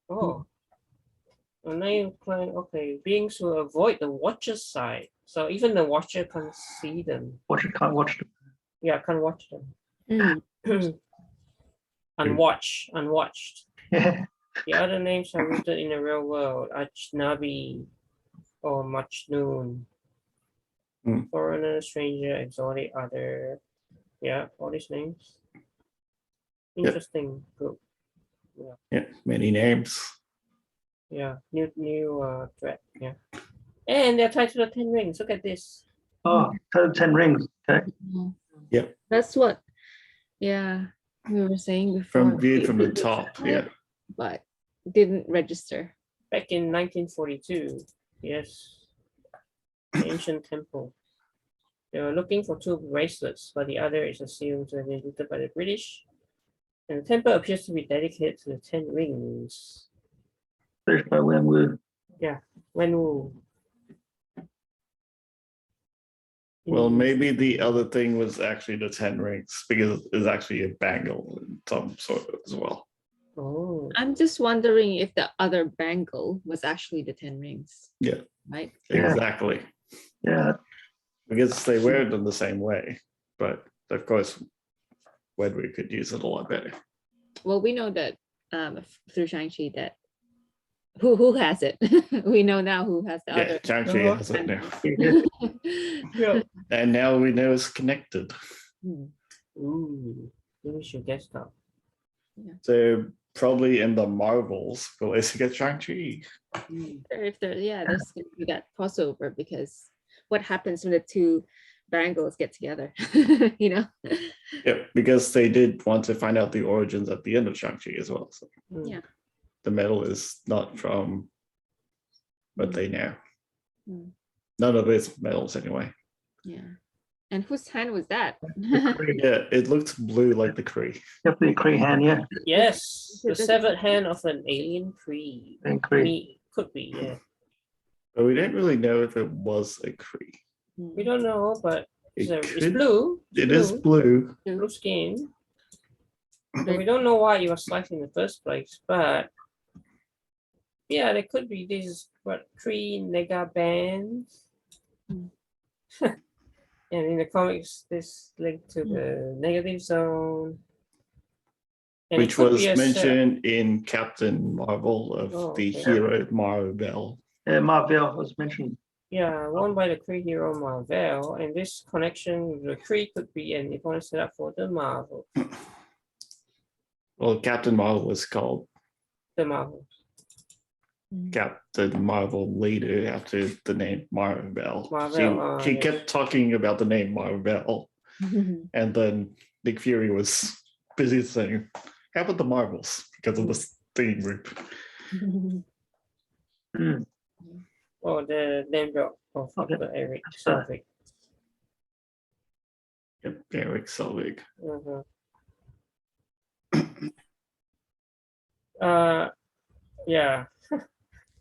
Oh. A name claim, okay, beings who avoid the Watcher's side. So even the Watcher can't see them.
Watcher can't watch them.
Yeah, can't watch them. Unwatched.
Yeah.
The other names are rooted in the real world. Ajnabi or Majnun. Foreigner, stranger, exotic, other. Yeah, all these names. Interesting group.
Yeah, many names.
Yeah, new threat. Yeah. And they're tied to the 10 rings. Look at this.
Oh, 10 rings. Okay.
Yep.
That's what, yeah, we were saying before.
From viewed from the top, yeah.
But didn't register.
Back in 1942, yes. The ancient temple. They were looking for 2 bracelets, but the other is assumed to have been looted by the British. And the temple appears to be dedicated to the 10 rings.
Finished by Wen Wu.
Yeah, Wen Wu.
Well, maybe the other thing was actually the 10 rings because it's actually a bangle in some sort as well.
Oh.
I'm just wondering if the other bangle was actually the 10 rings.
Yeah.
Right?
Exactly.
Yeah.
Because they wear it in the same way. But of course, Wedward could use it a lot better.
Well, we know that through Shang-Chi that who has it. We know now who has the other.
Shang-Chi has it now.
Yeah.
And now we know it's connected.
Ooh, maybe we should guess that.
So probably in the Marvels, we'll also get Shang-Chi.
If there, there's going to be that crossover because what happens when the 2 bangles get together, you know?
Yeah, because they did want to find out the origins at the end of Shang-Chi as well. So
Yeah.
the medal is not from what they know. None of it's medals anyway.
Yeah. And whose hand was that?
Yeah, it looked blue like the Kree.
Definitely a Kree hand, yeah.
Yes, the severed hand of an alien Kree. Could be, yeah.
But we don't really know if it was a Kree.
We don't know, but it's blue.
It is blue.
Blue skin. But we don't know why it was selected in the first place, but yeah, there could be these Kree nega bands. And in the comics, this link to the negative zone. And
which was mentioned in Captain Marvel of the hero Marvel.
Marvel was mentioned.
Yeah, won by the Kree hero Marvel, and this connection with the Kree could be an important setup for the Marvel.
Well, Captain Marvel was called
the Marvel.
Captain Marvel later after the name Marvel. She kept talking about the name Marvel, and then Nick Fury was busy saying, "How about the Marvels?" because of the singing group.
Oh, the name drop of Eric Selvig.
Yep, Eric Selvig.
Yeah.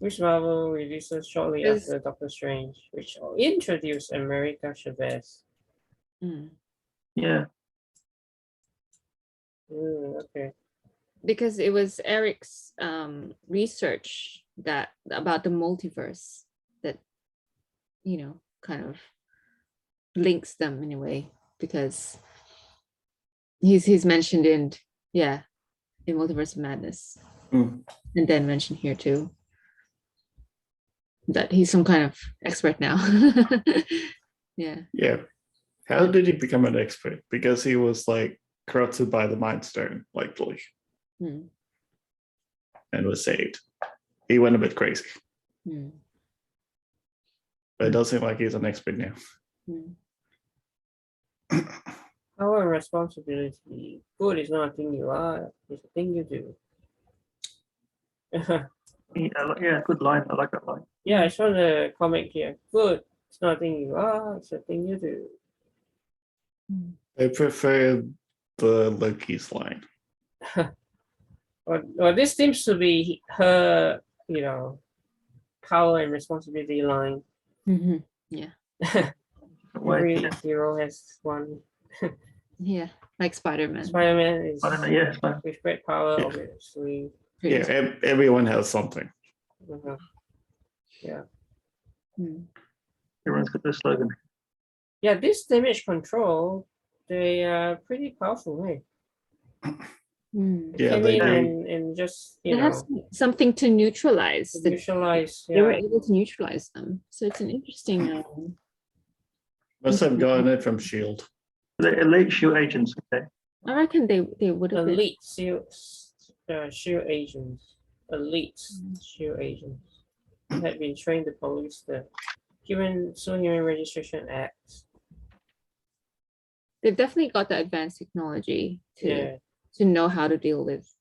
Which Marvel releases shortly after Doctor Strange, which introduced America Chavez.
Yeah.
Okay.
Because it was Eric's research that about the multiverse that, you know, kind of links them in a way, because he's mentioned in Multiverse of Madness, and then mentioned here too that he's some kind of expert now.
Yeah. How did he become an expert? Because he was like corrupted by the Mind Stone, likely, and was saved. He went a bit crazy, but it does seem like he's an expert now.
Power and responsibility. Good is not a thing you are; it's a thing you do.
Yeah, good line. I like that line.
Yeah, I saw the comic here. Good. It's not a thing you are, it's a thing you do.
I prefer the Loki's line.
Well, this seems to be her, power and responsibility line.
Yeah.
Every hero has one.
Yeah, like Spider-Man.
Spider-Man is
Spider-Man.
with great power,
Yeah.
obviously.
Yeah, everyone has something.
Yeah.
Everyone's got their slogan.
Yeah, this damage control, they are pretty powerful, right?
Yeah, they do.
And just
It has something to neutralize.
Neutralize.
They were able to neutralize them, so it's an interesting.
Must have gotten it from Shield.
The elite shield agents. Okay.
I reckon they would have
elite shield agents. Elite shield agents had been trained to police the Human Registration Act.
They've definitely got the advanced technology to know how to deal with,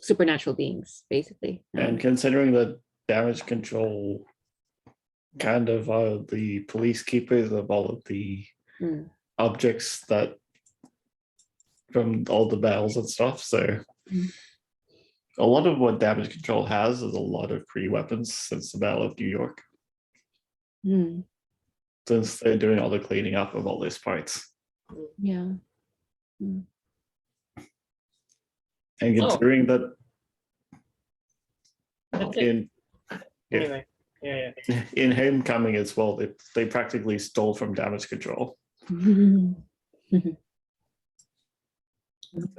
supernatural beings, basically.
And considering the damage control kind of are the police keepers of all of the objects that from all the battles and stuff. So a lot of what damage control has is a lot of pre-weapons since the Battle of New York. Since they're doing all the cleaning up of all these parts.
Yeah.
And considering that in Homecoming as well, they practically stole from damage control. So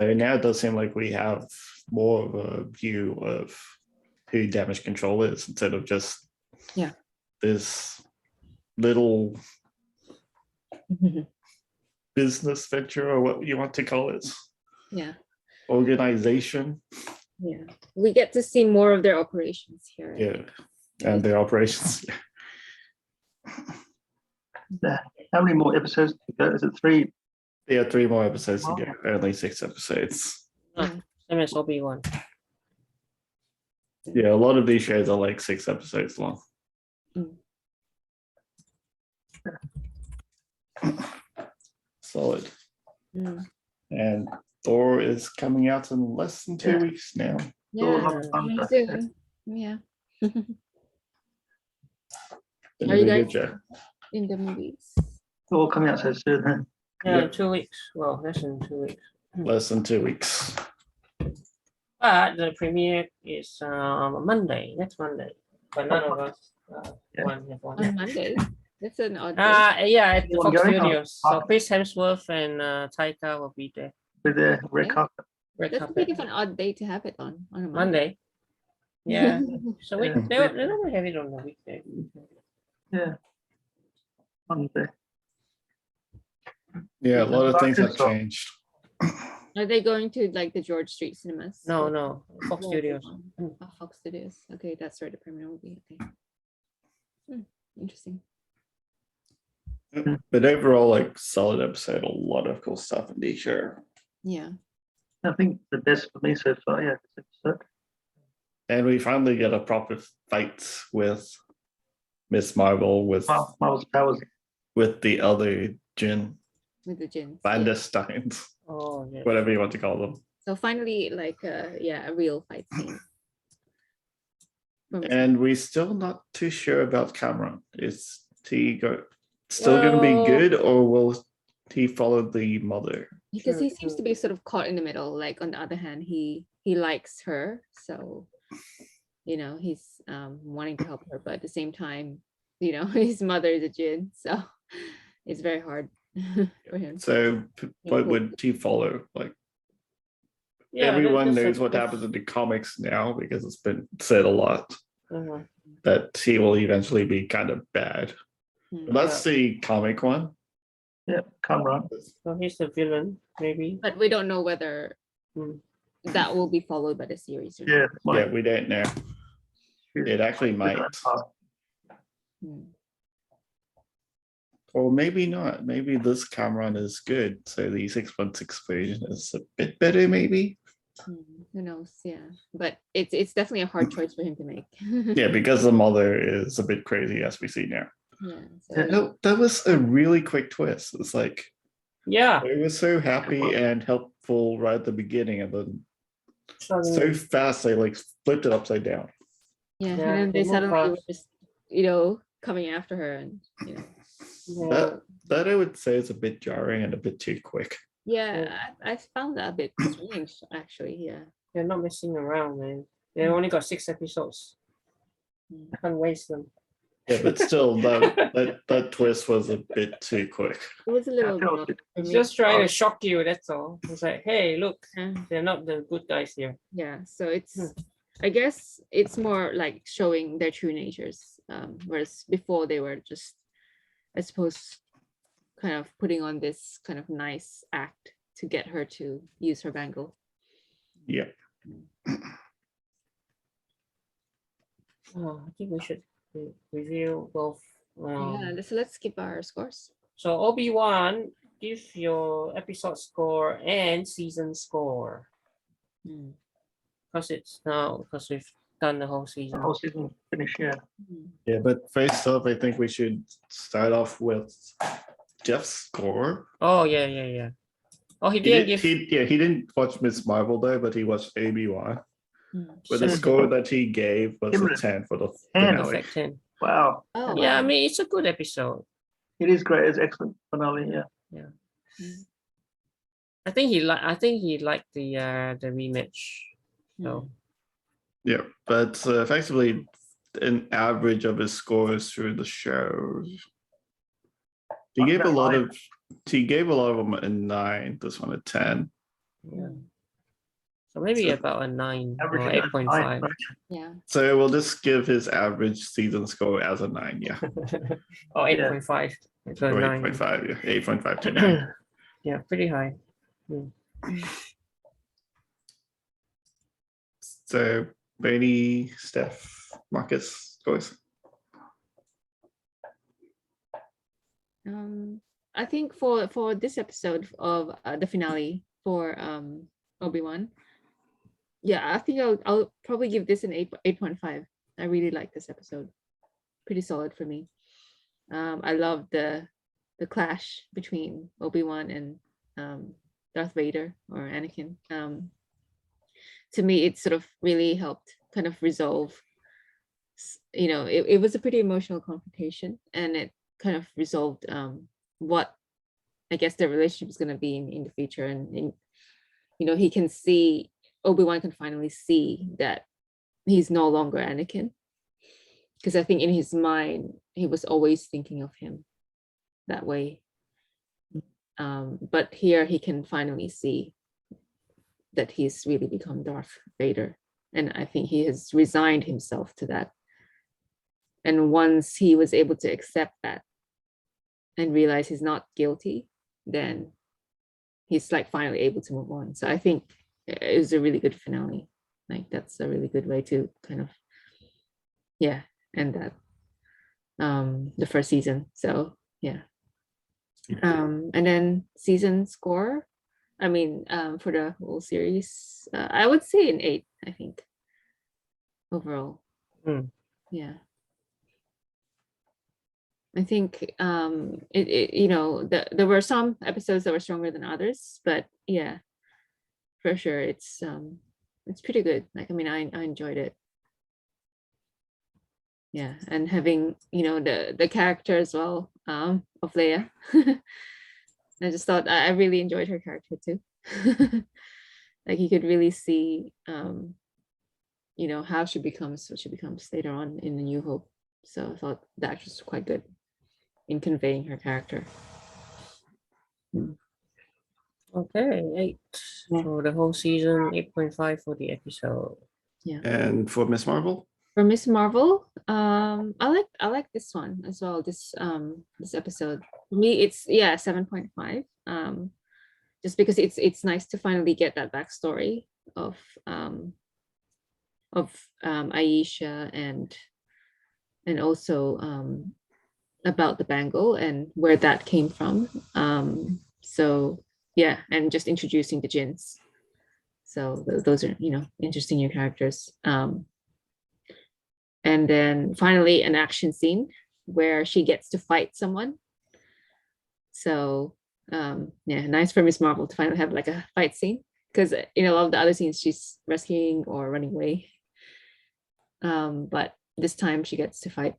now it does seem like we have more of a view of who damage control is instead of just this little business venture or what you want to call it.
Yeah.
Organization.
Yeah. We get to see more of their operations here.
Yeah. And their operations.
How many more episodes to go? Is it 3?
Yeah, 3 more episodes to go. Only 6 episodes.
Same as Obi Wan.
Yeah, a lot of these shows are like 6 episodes long. Solid. And Thor is coming out in less than 2 weeks now.
Yeah. Yeah.
Are you guys
in the movies?
All coming out so soon, huh?
Yeah, 2 weeks. Well, less than 2 weeks.
Less than 2 weeks.
But the premiere is Monday, next Monday. But none of us have one.
On Monday. That's an odd day.
Yeah, at the Fox Studios. So Chris Hemsworth and Taika will be there.
With the red carpet.
That's a bit of an odd day to have it on a
Monday. Yeah. So they don't have it on the weekday.
Yeah. Monday.
Yeah, a lot of things have changed.
Are they going to like the George Street cinemas?
No, Fox Studios.
Fox Studios. Okay, that's where the premiere will be. Okay. Interesting.
But overall, like solid episode, a lot of cool stuff in each show.
Yeah.
I think the best for me so far, this episode.
And we finally get a proper fight with Miss Marvel with
Marvel's powers.
With the other Jin.
With the Jins.
Clandestines.
Oh, yeah.
Whatever you want to call them.
So finally, like a real fight scene.
And we're still not too sure about Cameron. Is he still going to be good, or will he follow the mother?
Because he seems to be sort of caught in the middle. Like on the other hand, he likes her, so he's wanting to help her, but at the same time, his mother is a Jin, so it's very hard for him.
So what would he follow? Like everyone knows what happens in the comics now because it's been said a lot that he will eventually be kind of bad. That's the comic one.
Yeah, Cameron.
So he's the villain, maybe.
But we don't know whether that will be followed by the series.
Yeah,
we don't know. It actually might. Or maybe not. Maybe this Cameron is good. So the 616 version is a bit better, maybe.
Who knows? Yeah. But it's definitely a hard choice for him to make.
Yeah, because the mother is a bit crazy, as we see now.
Yeah.
That was a really quick twist. It's like, it was so happy and helpful right at the beginning, and then so fast they like flipped it upside down.
Yeah, and then they suddenly were just, coming after her, and
That I would say is a bit jarring and a bit too quick.
I found that a bit strange, actually. Yeah,
they're not messing around, man. They only got 6 episodes. I can't waste them.
Yeah, but still, that twist was a bit too quick.
it was a little.
It's just trying to shock you. That's all. It's like, hey, look, they're not the good guys here.
Yeah, so it's. I guess it's more like showing their true natures, whereas before they were just, I suppose, kind of putting on this kind of nice act to get her to use her bangle.
Yeah.
I think we should review both.
So let's skip our scores.
So Obi Wan, give your episode score and season score. Because we've done the whole season.
The whole season finished, yeah.
Yeah, but first off, I think we should start off with Jeff's score.
Oh yeah. Oh, he
didn't watch Miss Marvel though, but he watched Obi Wan. But the score that he gave was a 10 for the finale.
10.
Wow.
Oh,
yeah, I mean it's a good episode.
It is great. It's excellent finale.
Yeah. I think he liked the rematch. So.
Yeah, but effectively, an average of his scores through the show. He gave a lot of them a 9. This one a 10.
Yeah. So maybe about a 9 or 8.5.
Yeah.
So we'll just give his average season score as a 9. Yeah.
Or 8.5.
Or 8.5. Yeah. 8.5 to 9.
Yeah, pretty high.
So, Bernie, Steph, Marcus, scores.
I think for this episode of the finale for Obi Wan, I think I'll probably give this an 8.5. I really like this episode. Pretty solid for me. I love the clash between Obi Wan and Darth Vader or Anakin. To me, it sort of really helped kind of resolve. It was a pretty emotional confrontation, and it kind of resolved what I guess their relationship is going to be in the future. And he can see, Obi-Wan can finally see that he's no longer Anakin, because I think in his mind he was always thinking of him that way, but here he can finally see that he's really become Darth Vader, and I think he has resigned himself to that. And once he was able to accept that and realize he's not guilty, then he's like finally able to move on. So I think it was a really good finale. Like that's a really good way to kind of end that the first season. So and then season score, I mean, for the whole series, I would say an 8, I think, overall. Yeah. I think there were some episodes that were stronger than others, but yeah, for sure it's pretty good. Like, I mean, I enjoyed it. Yeah, and having the character as well of Leia. I just thought I really enjoyed her character too. Like you could really see how she becomes what she becomes later on in The New Hope. So I thought the actress was quite good in conveying her character.
Okay, 8 for the whole season, 8.5 for the episode.
Yeah.
And for Miss Marvel?
For Miss Marvel, I like this one as well. This episode. For me, it's 7.5. Just because it's nice to finally get that backstory of Aisha and also about the bangle and where that came from. So yeah, and just introducing the Jinns. So those are interesting new characters. And then finally an action scene where she gets to fight someone. So nice for Miss Marvel to finally have like a fight scene, because in a lot of the other scenes she's rescuing or running away. But this time she gets to fight.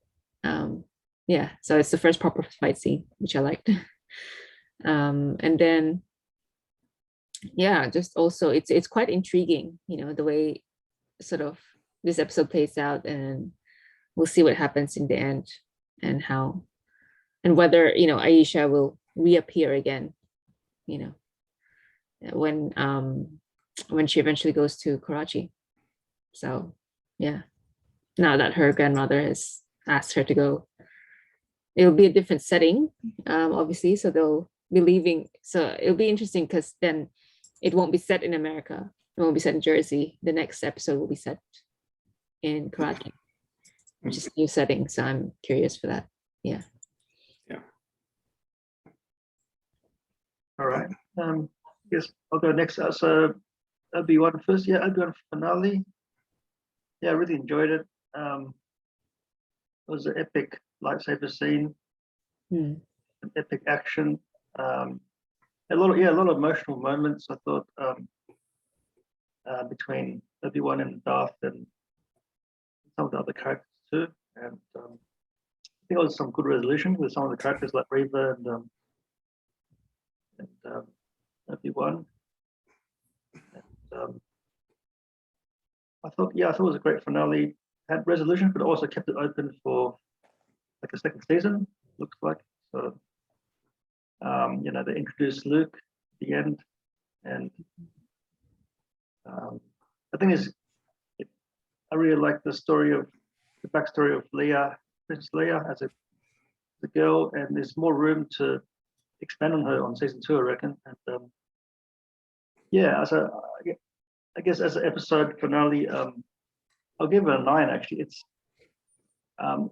yeah, so it's the first proper fight scene, which I liked. And then yeah, just also it's quite intriguing, the way sort of this episode plays out, and we'll see what happens in the end, and how and whether Aisha will reappear again, you know when she eventually goes to Karachi. So yeah, now that her grandmother has asked her to go, it'll be a different setting, obviously, so they'll be leaving. So it'll be interesting because then it won't be set in America, it won't be set in Jersey. The next episode will be set in Karachi, which is a new setting, so I'm curious for that. Yeah.
All right. Yes, I'll go next. So Obi Wan first. Yeah, Obi Wan finale. Yeah, I really enjoyed it. It was an epic lightsaber scene, an epic action. A lot of emotional moments. I thought between Obi Wan and Darth and some of the other characters too. And I think there was some good resolution with some of the characters like Reva and Obi Wan. I thought it was a great finale. Had resolution, but also kept it open for like a second season. Looks like so. They introduced Luke at the end, and the thing is, I really like the backstory of Leia, Princess Leia as a girl, and there's more room to expand on her on season 2, I reckon. And I guess as an episode finale, I'll give it a 9. Actually, it's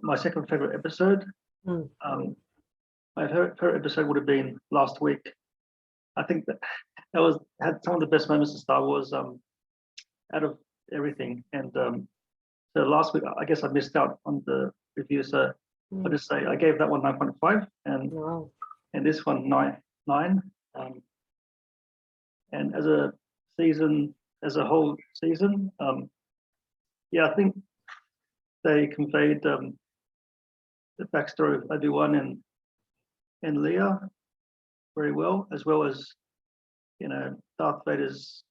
my second favorite episode. My favorite episode would have been last week. I think that had some of the best moments in Star Wars out of everything. And so last week, I guess I missed out on the review, so I'll just say I gave that one 9.5, and
Wow.
and this one 9. And as a whole season, I think they conveyed the backstory of Obi Wan and Leia very well as Darth Vader's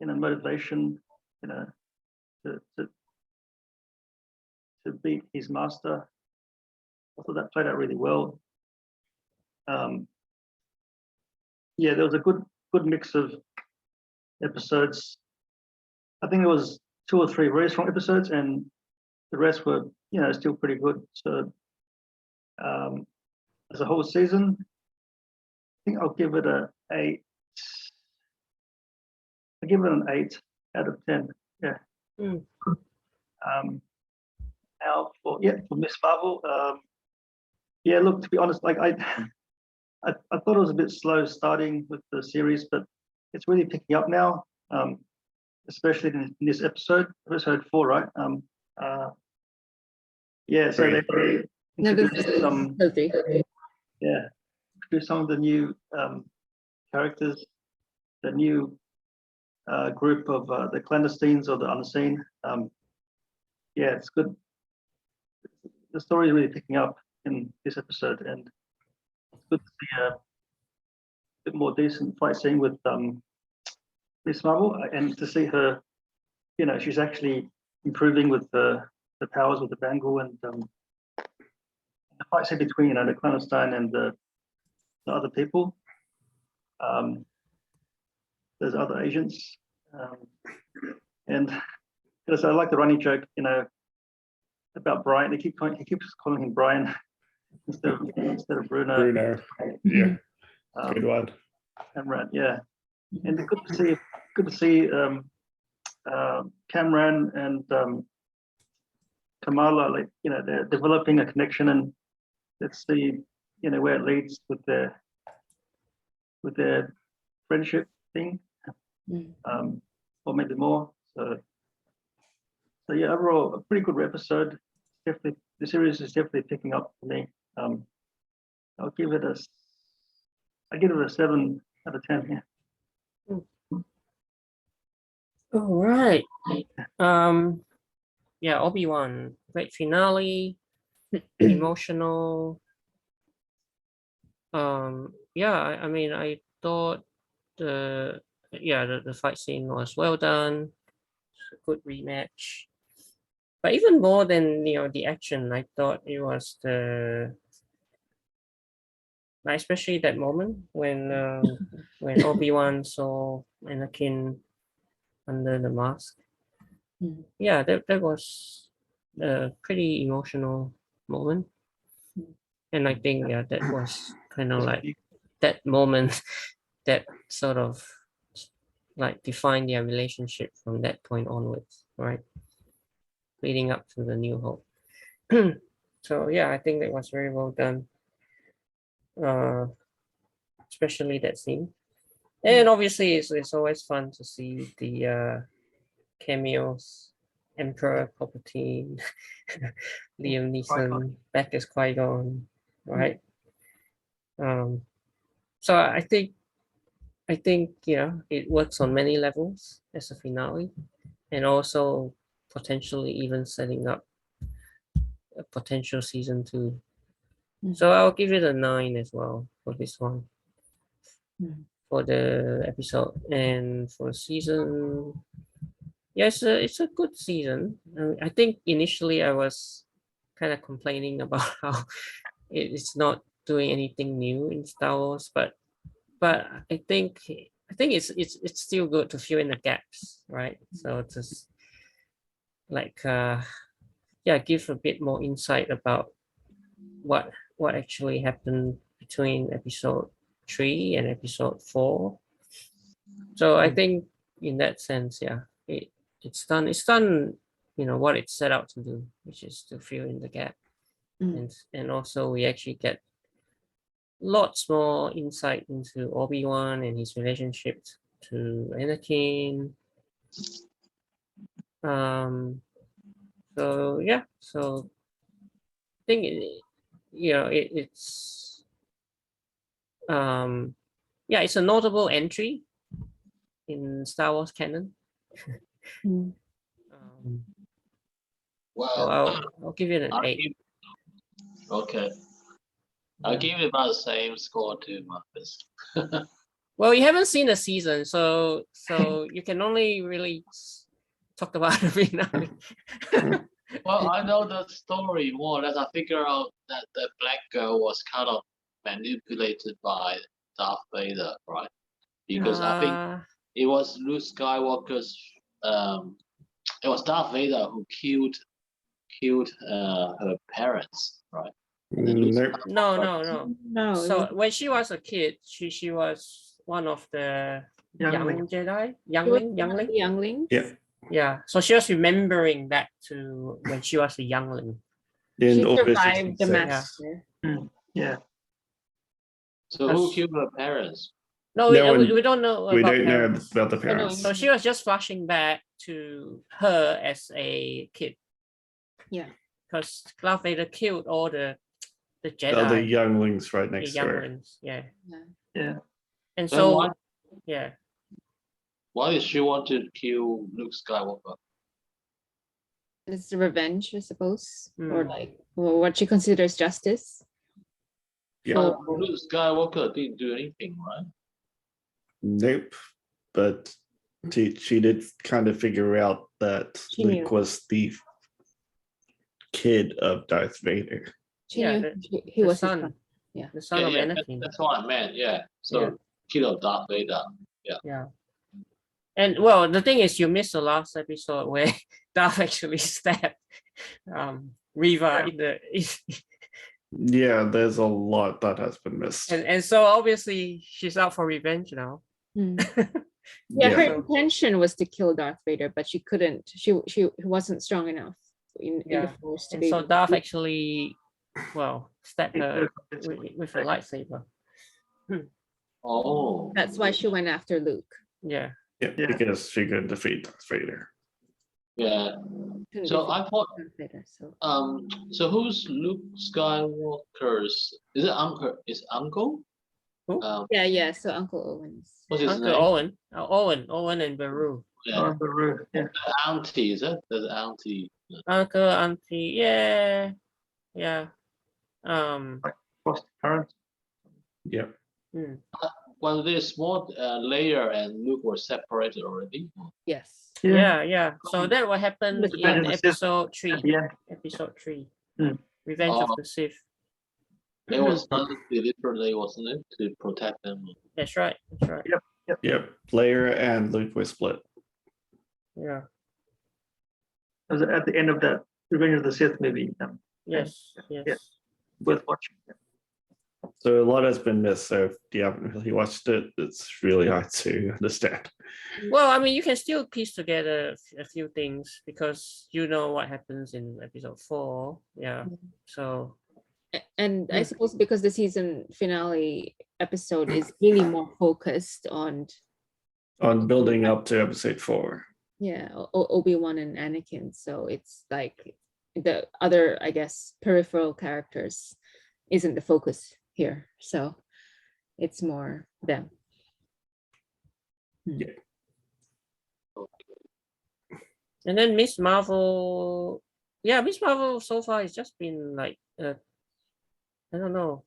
motivation, to beat his master. I thought that played out really well. There was a good mix of episodes. I think it was 2 or 3 very strong episodes, and the rest were, still pretty good. So, as a whole season, I think I'll give it an 8. I give it an 8 out of 10. Yeah. Now for Miss Marvel, look, to be honest, like I thought it was a bit slow starting with the series, but it's really picking up now, especially in this episode 4, right? So they introduced some of the new characters, the new group of the clandestines or the unseen. It's good. The story is really picking up in this episode, and it's good to see a bit more decent fight scene with Miss Marvel, and to see her, she's actually improving with the powers with the bangle, and the fight scene between the clandestine and the other people. There's other agents, and because I like the running joke, about Brian. He keeps calling him Brian instead of Bruno.
Bruno, yeah, good one.
Cameron, and it's good to see Cameron and Kamala, like they're developing a connection, and let's see where it leads with their friendship thing, or maybe more. So overall a pretty good episode. Definitely, the series is definitely picking up for me. I'll give it a 7 out of 10.
All right. Obi Wan, great finale. emotional. I mean, I thought the fight scene was well done, good rematch. But even more than the action, I thought it was especially that moment when Obi Wan saw Anakin under the mask. Yeah, that was a pretty emotional moment, and I think that was kind of like that moment that sort of like defined their relationship from that point onwards, right? Leading up to the New Hope. So yeah, I think that was very well done. Especially that scene. And obviously it's always fun to see the cameos. Emperor Palpatine, Liam Neeson, back as Qui-Gon, right? So I think it works on many levels as a finale, and also potentially even setting up a potential season 2. So I'll give it a 9 as well for this one, for the episode. And for season, yes, it's a good season. I think initially I was kind of complaining about how it's not doing anything new in Star Wars, but I think it's still good to fill in the gaps, right? So just like give a bit more insight about what actually happened between episode 3 and episode 4. So I think in that sense, it's done what it set out to do, which is to fill in the gap. And also we actually get lots more insight into Obi Wan and his relationship to Anakin. So I think it's it's a notable entry in Star Wars canon.
Well,
so I'll give it an 8.
Okay. I'll give it about the same score to Marcus.
Well, you haven't seen the season, so you can only really talk about the finale.
Well, I know the story more or less. I figure out that the black girl was kind of manipulated by Darth Vader, right? Because I think it was Luke Skywalker's. It was Darth Vader who killed her parents, right?
No. So when she was a kid, she was one of the young Jedi, youngling. Yeah. So she was remembering that to when she was a youngling.
She survived the massacre.
Yeah.
So who killed her parents?
No, we don't know.
We don't know about the parents.
So she was just flashing back to her as a kid.
Yeah.
Because Darth Vader killed all the Jedi.
All the younglings right next to her.
Yeah. And
Then
so,
why did she want to kill Luke Skywalker?
It's revenge, I suppose, or like what she considers justice.
Yeah.
Luke Skywalker didn't do anything, right?
Nope. But she did kind of figure out that Luke was the kid of Darth Vader.
She knew he was
son.
His son. Yeah.
The son of Anakin.
That's what I meant. Yeah. So kid of Darth Vader.
Yeah. And well, the thing is, you missed the last episode where Darth actually stabbed Reva in the.
Yeah, there's a lot that has been missed.
And so obviously she's out for revenge now.
Her intention was to kill Darth Vader, but she couldn't. She wasn't strong enough in the Force to be.
So Darth actually, stabbed her with a lightsaber.
Oh.
That's why she went after Luke.
Yeah, because she could defeat Darth Vader.
Yeah. So I thought. So who's Luke Skywalker's? Is it uncle? Is uncle?
Who?
So Uncle Owen's.
What's his name?
Owen and Beru.
Yeah.
Beru. Yeah.
The auntie, is it? The auntie.
Uncle, auntie, yeah. Yeah.
Cross current.
Yep.
Was this small Leia and Luke were separated already?
Yes.
Yeah. So that what happened
It's better
in
than the Sith
episode
at
3.
the end.
Episode 3.
Hmm.
Revenge of the Sith.
It was done deliberately, wasn't it, to protect them?
That's right. That's right.
Yep. Leia and Luke were split.
Yeah.
It was at the end of that Revenge of the Sith movie.
Yes.
Yeah.
Yes.
Worth watching.
So a lot has been missed. So if you haven't really watched it, it's really hard to understand.
Well, I mean, you can still piece together a few things because you know what happens in episode 4. Yeah. So.
And I suppose because the season finale episode is really more focused on
building up to episode 4.
Yeah, Obi Wan and Anakin. So it's like the other, I guess, peripheral characters isn't the focus here. So it's more them.
Yeah.
And then Miss Marvel. Yeah, Miss Marvel so far it's just been like I don't know.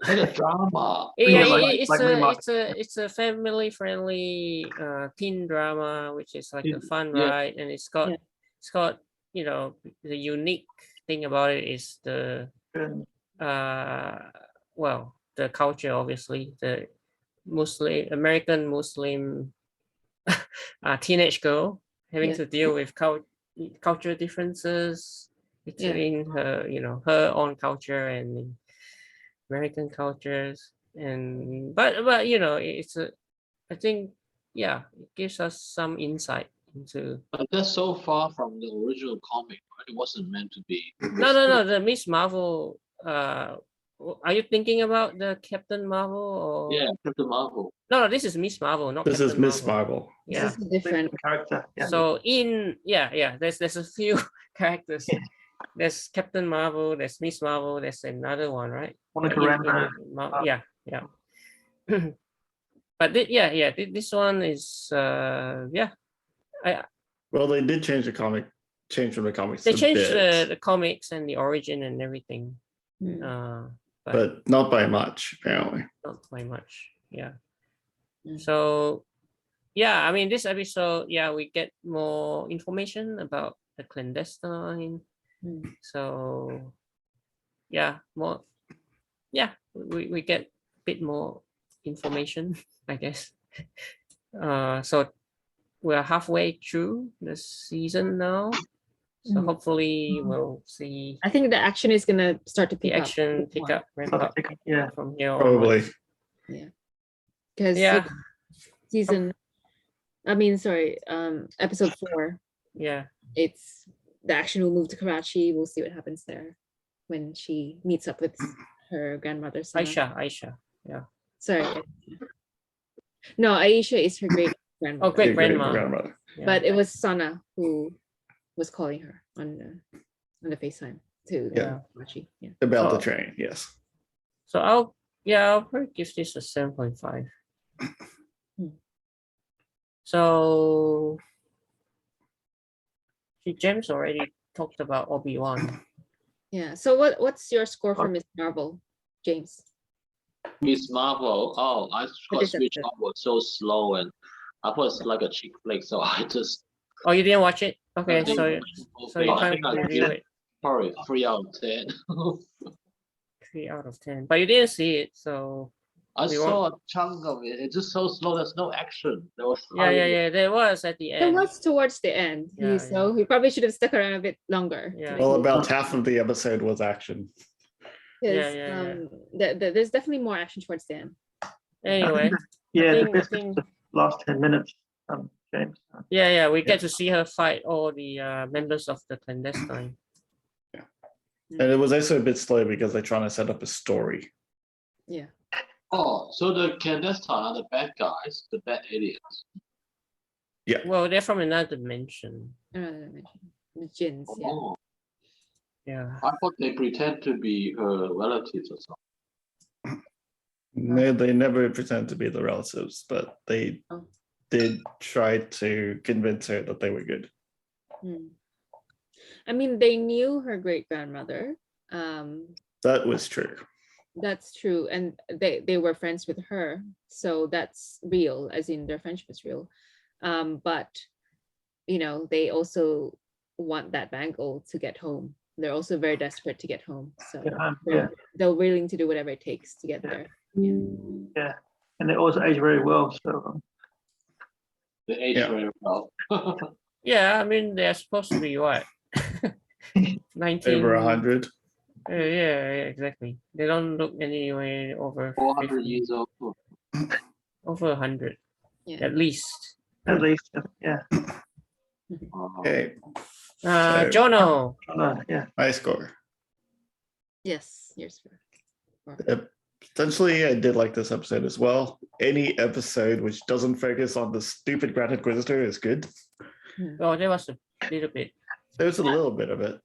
Like a drama.
Yeah,
like
it's a family friendly teen drama, which is like a fun ride, and it's got you know, the unique thing about it is the well, the culture, obviously, the American Muslim teenage girl having to deal with cultural differences between her, you know, her own culture and American cultures, and but you know, I think it gives us some insight into.
But that's so far from the original comic, right? It wasn't meant to be.
No. The Miss Marvel. Are you thinking about the Captain Marvel or?
Yeah, Captain Marvel.
No, this is Miss Marvel, not
This
Captain
is Miss
Marvel.
Marvel.
Yeah,
This is a different
character. Yeah.
So there's a few characters. There's Captain Marvel, there's Miss Marvel, there's another one, right?
Monica Rambeau.
Yeah. But this one is
Well, they did change from the comics.
They
a
changed
bit,
the comics and the origin and everything.
but not by much, apparently.
Not by much. Yeah. So I mean, this episode, we get more information about the clandestine. So we get a bit more information, I guess. So we're halfway through the season now. So hopefully we'll see.
I think the action is gonna start to pick up.
Ramp up from here
Probably.
onwards.
Yeah. Because episode 4.
Yeah.
It's the action will move to Karachi. We'll see what happens there when she meets up with her grandmother.
Aisha. Yeah.
Sorry. No, Aisha is her great grandmother.
Oh, great grandmother.
Yeah. But it was Sana who was calling her on the FaceTime to Karachi. Yeah.
About the train, yes.
So I'll probably give this a 7.5. So James already talked about Obi Wan.
Yeah. So what's your score for Miss Marvel, James?
Miss Marvel. Oh, I got switched off. Was so slow, and I thought it's like a chick flick. So I just.
Oh, you didn't watch it? Okay, so you can't review it.
Sorry, 3 out of 10.
3 out of 10. But you didn't see it, so.
I saw a chunk of it. It's just so slow. There's no action. There was.
There was at the end.
There was towards the end. So he probably should have stuck around a bit longer.
Yeah.
Well, about half of the episode was action.
There's definitely more action towards the end.
Anyway.
The last 10 minutes. James.
We get to see her fight all the members of the clandestine.
Yeah. And it was also a bit slow because they're trying to set up a story.
Yeah.
Oh, so the clandestine are the bad guys, the bad aliens.
Yeah.
Well, they're from another dimension.
The Jinns.
Oh.
Yeah.
I thought they pretend to be her relatives or something.
No, they never pretend to be the relatives, but they did try to convince her that they were good.
I mean, they knew her great grandmother,
That was true.
That's true, and they were friends with her, so that's real, as in their friendship is real. But they also want that bangle to get home. They're also very desperate to get home, so they're willing to do whatever it takes to get there.
Yeah, and they also age very well. So
They age very well.
Yeah, I mean they're supposed to be what 19
Over 100.
Yeah, exactly. They don't look anyway over
400
50.
years old.
Over 100, at least.
at least, yeah.
Okay.
Jono.
Yeah.
High score.
Yes, yours.
Potentially, I did like this episode as well. Any episode which doesn't focus on the stupid Grand Inquisitor is good.
Oh, there was a little bit.
There's a little bit of it.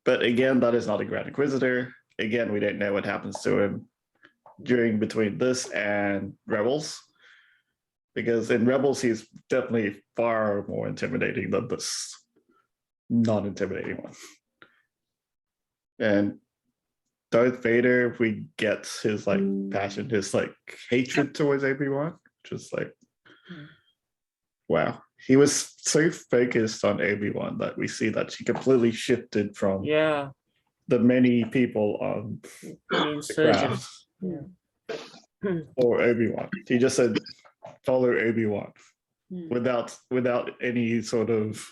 But again, that is not a Grand Inquisitor. Again, we don't know what happens to him between this and Rebels. Because in Rebels, he's definitely far more intimidating than this non-intimidating one. And Darth Vader, we get his passion, his hatred towards Obi Wan, just wow. He was so focused on Obi Wan that we see that she completely shifted from the many people on the ground or Obi Wan. He just said, "Follow Obi Wan," without any sort of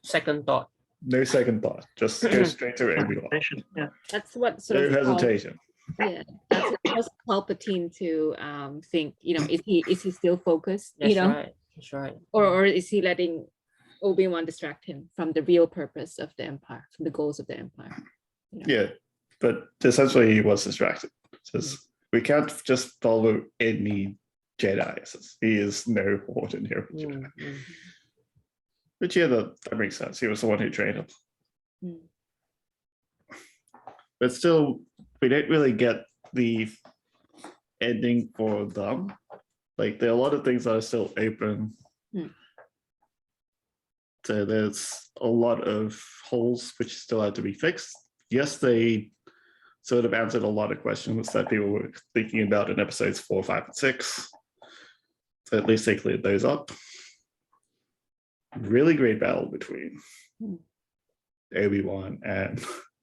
second thought.
No second thought. Just go straight to Obi Wan.
Yeah.
That's what
No hesitation.
That's what caused Palpatine to think. Is he still focused?
That's right.
Or is he letting Obi-Wan distract him from the real purpose of the Empire, from the goals of the Empire?
Yeah, but essentially he was distracted. Says we can't just follow any Jedi. Says he is no ordinary Jedi. But yeah, that makes sense. He was the one who trained him. But still, we don't really get the ending for them. There are a lot of things that are still open. So there's a lot of holes which still have to be fixed. Yes, they sort of answered a lot of questions that people were thinking about in episodes 4, 5, and 6. So at least they cleared those up. Really great battle between Obi Wan and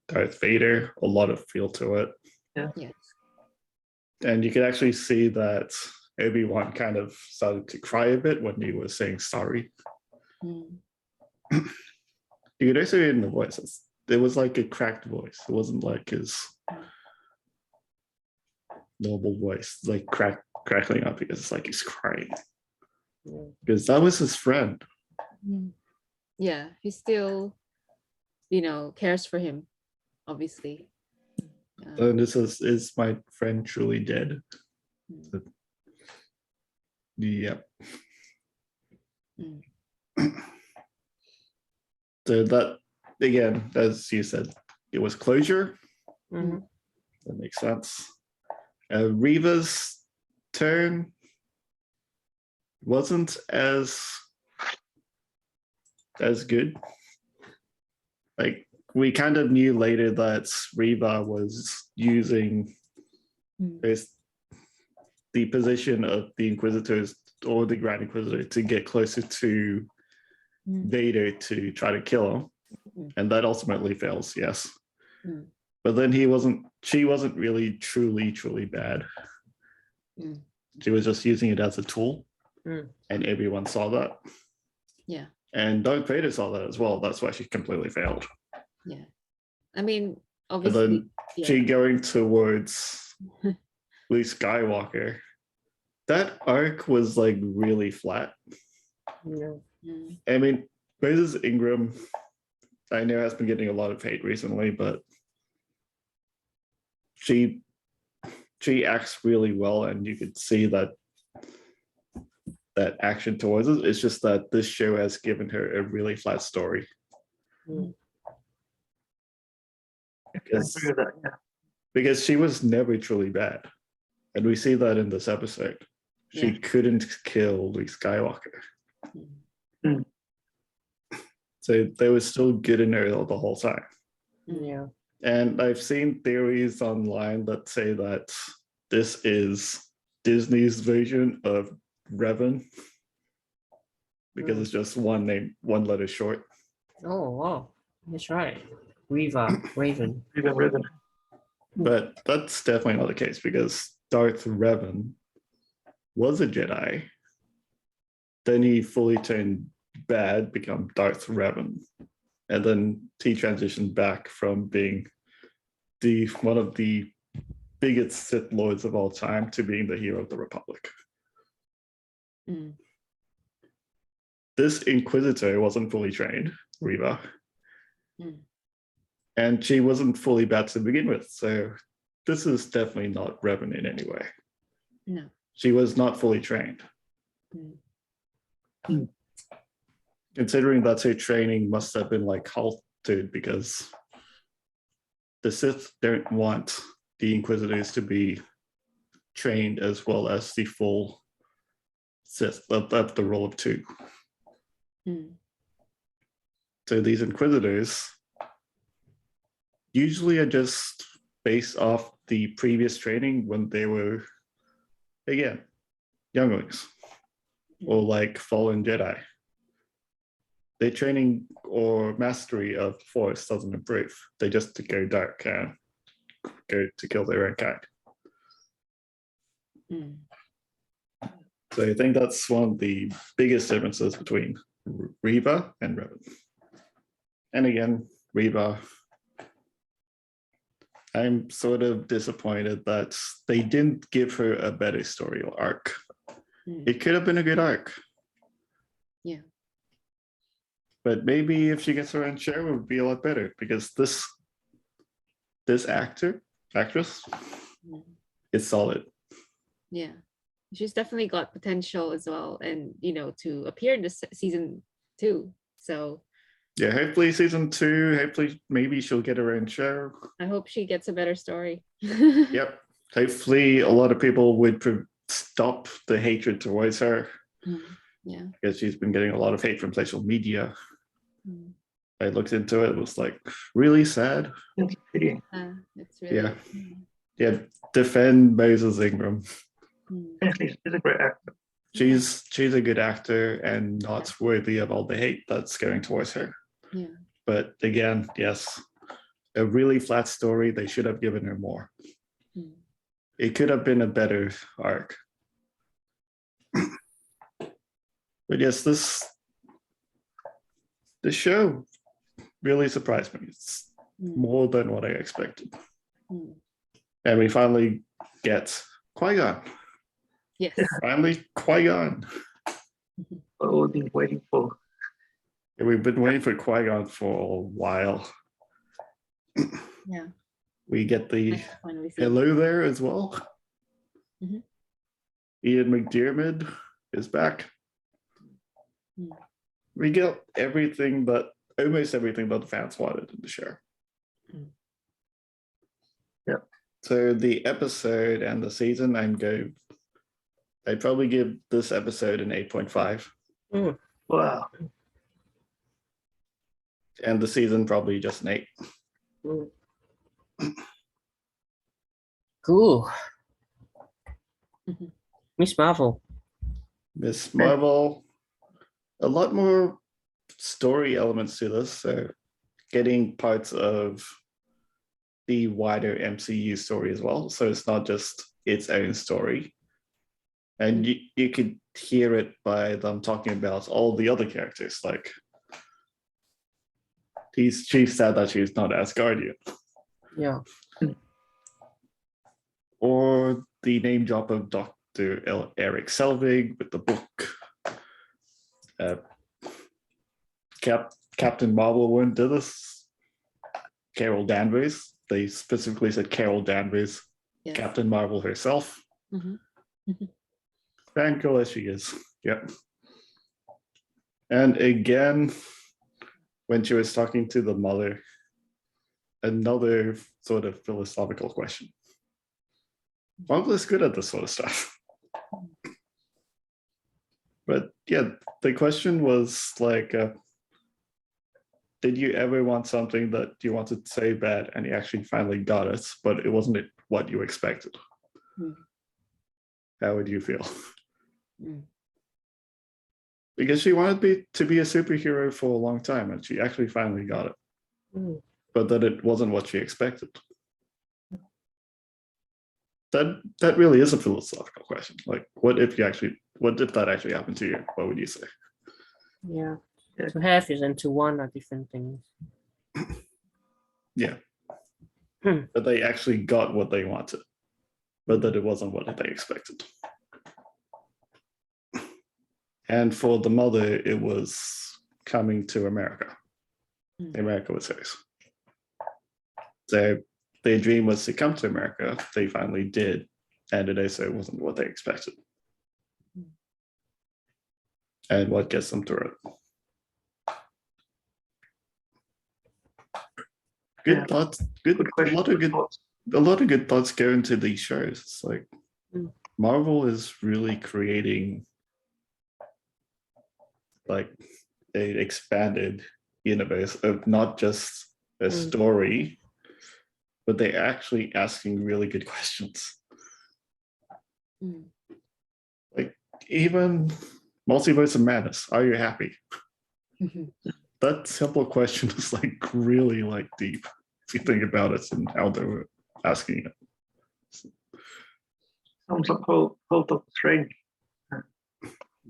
Darth Vader. A lot of feel to it.
Yes.
And you can actually see that Obi Wan kind of started to cry a bit when he was saying sorry. You could also hear in the voices. It was like a cracked voice. It wasn't like his normal voice, crackling up because it's like he's crying. Because that was his friend.
Yeah, he still, cares for him, obviously.
And this is my friend truly dead? Yep. So that, again, as you said, it was closure. That makes sense. Reva's turn wasn't as good. We kind of knew later that Reva was using the position of the Inquisitors or the Grand Inquisitor to get closer to Vader to try to kill him. And that ultimately fails, yes. But then she wasn't really truly bad. She was just using it as a tool. And everyone saw that.
Yeah.
And Darth Vader saw that as well. That's why she completely failed.
Yeah. I mean, obviously.
And then she going towards Luke Skywalker. That arc was really flat. I mean, Moses Ingram, I know has been getting a lot of hate recently, but she acts really well, and you could see that action towards it. It's just that this show has given her a really flat story. Because she was never truly bad. And we see that in this episode. She couldn't kill Luke Skywalker. So they were still good in her the whole time.
Yeah.
And I've seen theories online that say that this is Disney's version of Revan because it's just one name, one letter short.
Oh wow, that's right. Riva, Raven.
Riven.
But that's definitely not the case because Darth Revan was a Jedi. Then he fully turned bad, become Darth Revan. And then he transitioned back from being one of the biggest Sith Lords of all time to being the hero of the Republic.
Mm.
This Inquisitor wasn't fully trained, Reva.
Mm.
And she wasn't fully bad to begin with. So this is definitely not Revan in any way.
No.
She was not fully trained.
Mm.
Considering that her training must have been like halted because the Sith don't want the Inquisitors to be trained as well as the full Sith at the role of two.
Mm.
So these Inquisitors usually are just based off the previous training when they were, again, younglings or like fallen Jedi. Their training or mastery of Force doesn't improve. They just go dark and go to kill their own kind.
Mm.
So I think that's one of the biggest differences between Reva and Revan. And again, Reva, I'm sort of disappointed that they didn't give her a better story or arc.
Mm.
It could have been a good arc.
Yeah.
But maybe if she gets her own show, it would be a lot better because this actress
Mm.
is solid.
Yeah. She's definitely got potential as well, and to appear in this season 2. So
Yeah, hopefully season 2, hopefully maybe she'll get her own show.
I hope she gets a better story.
Yep. Hopefully a lot of people would stop the hatred towards her.
Yeah.
Because she's been getting a lot of hate from social media.
Mm.
I looked into it, it was like really sad.
It's a pity.
It's really
Yeah. Yeah, defend Moses Ingram.
She's a great actor.
She's a good actor and not worthy of all the hate that's going towards her.
Yeah.
But again, yes, a really flat story. They should have given her more.
Mm.
It could have been a better arc. But yes, this show really surprised me. It's more than what I expected.
Mm.
And we finally get Qui-Gon.
Yes.
Finally, Qui-Gon.
What we've been waiting for.
And we've been waiting for Qui-Gon for a while.
Yeah.
We get the
Nice to finally see.
hello there as well.
Mhm.
Ian McDiarmid is back.
Mm.
We get almost everything that the fans wanted in the show.
Mm.
Yep.
So the episode and the season, I'd probably give this episode an 8.5.
Wow.
And the season probably just an 8.
Cool.
Mhm.
Miss Marvel.
Miss Marvel, a lot more story elements to this. So getting parts of the wider MCU story as well. So it's not just its own story. And you could hear it by them talking about all the other characters. Like, she's sad that she's not Asgardian.
Yeah.
Or the name drop of Dr. Eric Selvig with the book. Captain Marvel wouldn't do this. Carol Danvers. They specifically said Carol Danvers,
Yes.
Captain Marvel herself.
Mhm.
Fan girl as she is. Yep. And again, when she was talking to the mother, another sort of philosophical question. Marvel is good at this sort of stuff. But yeah, the question was like, did you ever want something that you wanted so bad and you actually finally got it, but it wasn't what you expected? How would you feel? Because she wanted to be a superhero for a long time, and she actually finally got it, but that it wasn't what she expected. That really is a philosophical question. Like, what if that actually happened to you? What would you say?
Yeah. To have is and to want are different things.
Yeah. But they actually got what they wanted, but that it wasn't what they expected. And for the mother, it was coming to America. America was hers. So their dream was to come to America. They finally did. And it also wasn't what they expected. And what gets them through it. Good thoughts. A lot of good thoughts go into these shows. It's like Marvel is really creating like an expanded universe of not just a story, but they're actually asking really good questions. Like even Multiverse of Madness, are you happy? That simple question is like really like deep if you think about it and how they were asking it.
Sounds like whole Doctor Strange.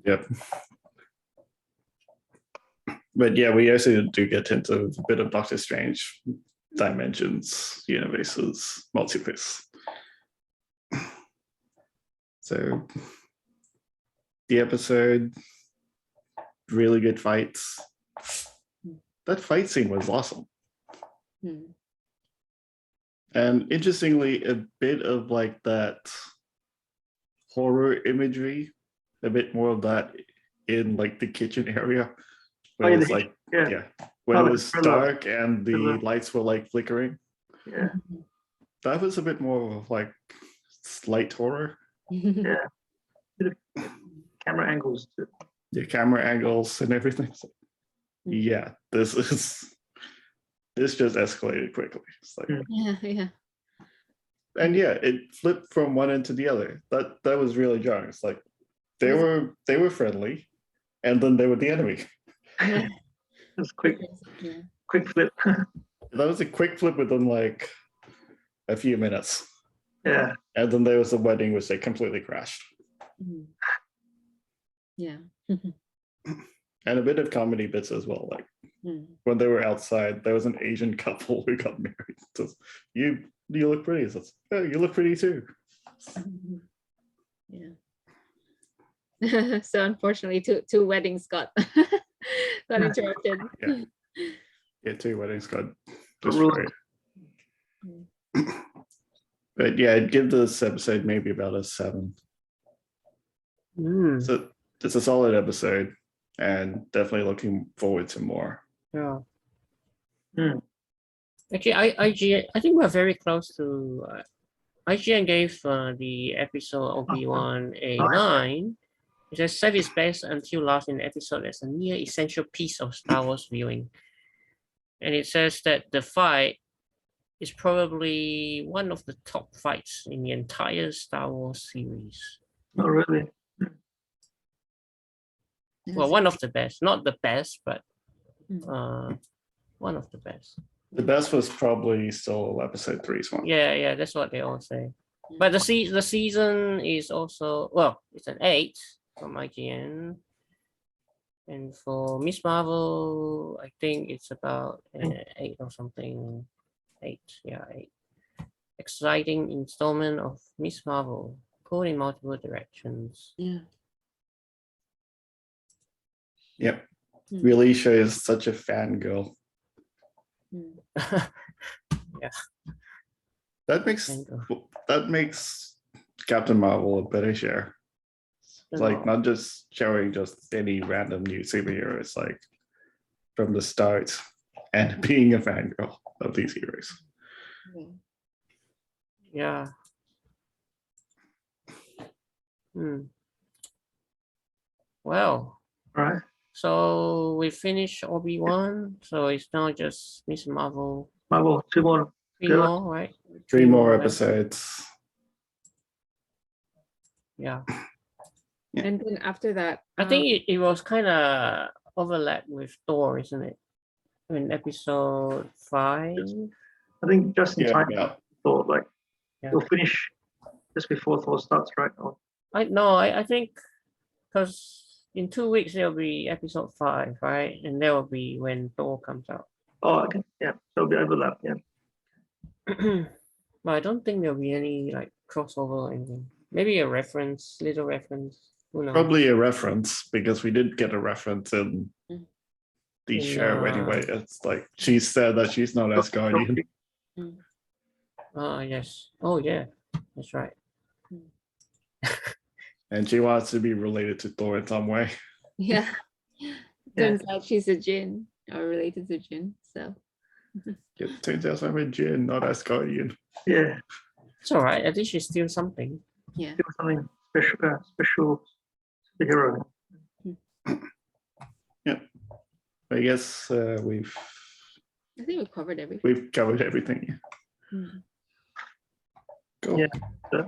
Yep. But yeah, we also do get into a bit of Doctor Strange, dimensions, universes, multiverse. So the episode, really good fights. That fight scene was awesome. And interestingly, a bit of like that horror imagery, a bit more of that in like the kitchen area. Where it was like, when it was dark and the lights were like flickering.
Yeah.
That was a bit more of like slight horror.
Yeah. Camera angles too.
Yeah, camera angles and everything. So, yeah, this just escalated quickly. It's like,
yeah.
And yeah, it flipped from one end to the other. That was really jarring. It's like they were friendly, and then they were the enemy.
That's quick flip.
That was a quick flip within like a few minutes.
Yeah.
And then there was a wedding which they completely crashed.
Yeah.
And a bit of comedy bits as well. Like when they were outside, there was an Asian couple who got married. So, you look pretty. So, oh, you look pretty too.
Yeah. So unfortunately, two weddings got interrupted.
Yeah, 2 weddings got destroyed. But yeah, I'd give this episode maybe about a 7. So it's a solid episode, and definitely looking forward to more.
Yeah. Actually, I think we're very close to. IGN gave the episode Obi Wan a 9. It says set is best until last in the episode as a near essential piece of Star Wars viewing. And it says that the fight is probably one of the top fights in the entire Star Wars series.
Oh, really?
Well, one of the best. Not the best, but one of the best.
The best was probably still episode 3's one.
Yeah, that's what they all say. But the season is also, well, it's an 8 from IGN. And for Miss Marvel, I think it's about 8 or something. 8, yeah, 8. Exciting installment of Miss Marvel, pulled in multiple directions.
Yeah.
Yep. Really shows such a fangirl.
Yeah.
That makes Captain Marvel a better show. It's like not just showing just any random new superhero. It's like from the start and being a fangirl of these heroes.
Yeah. Well.
Right.
So we finished Obi Wan. So it's now just Miss Marvel.
Marvel, 2 more.
3
Good.
more, right?
3 more
left.
episodes.
Yeah.
Yeah.
And then after that,
I think it was kind of overlapped with Thor, isn't it? In episode 5.
I think just in
Yeah,
time.
yeah.
Thought like
Yeah.
you'll finish just before Thor starts, right? Or,
I think because in 2 weeks there'll be episode 5, right? And that will be when Thor comes out.
oh, okay. Yeah. So it'll be overlap. Yeah.
But I don't think there'll be any like crossover or anything. Maybe a reference, little reference. Who knows?
Probably a reference because we did get a reference in the
In,
show anyway. It's like she said that she's not Asgardian.
Yes. Oh yeah, that's right.
And she wants to be related to Thor in some way.
yeah, turns out she's a Jin or related to Jin. So
It turns out I'm a Jin, not Asgardian.
Yeah.
It's all right. At least she's still something.
yeah,
Do something special. Special superhero.
I guess
I think we've covered everything.
we've covered everything.
Mm.
Cool.
Yeah.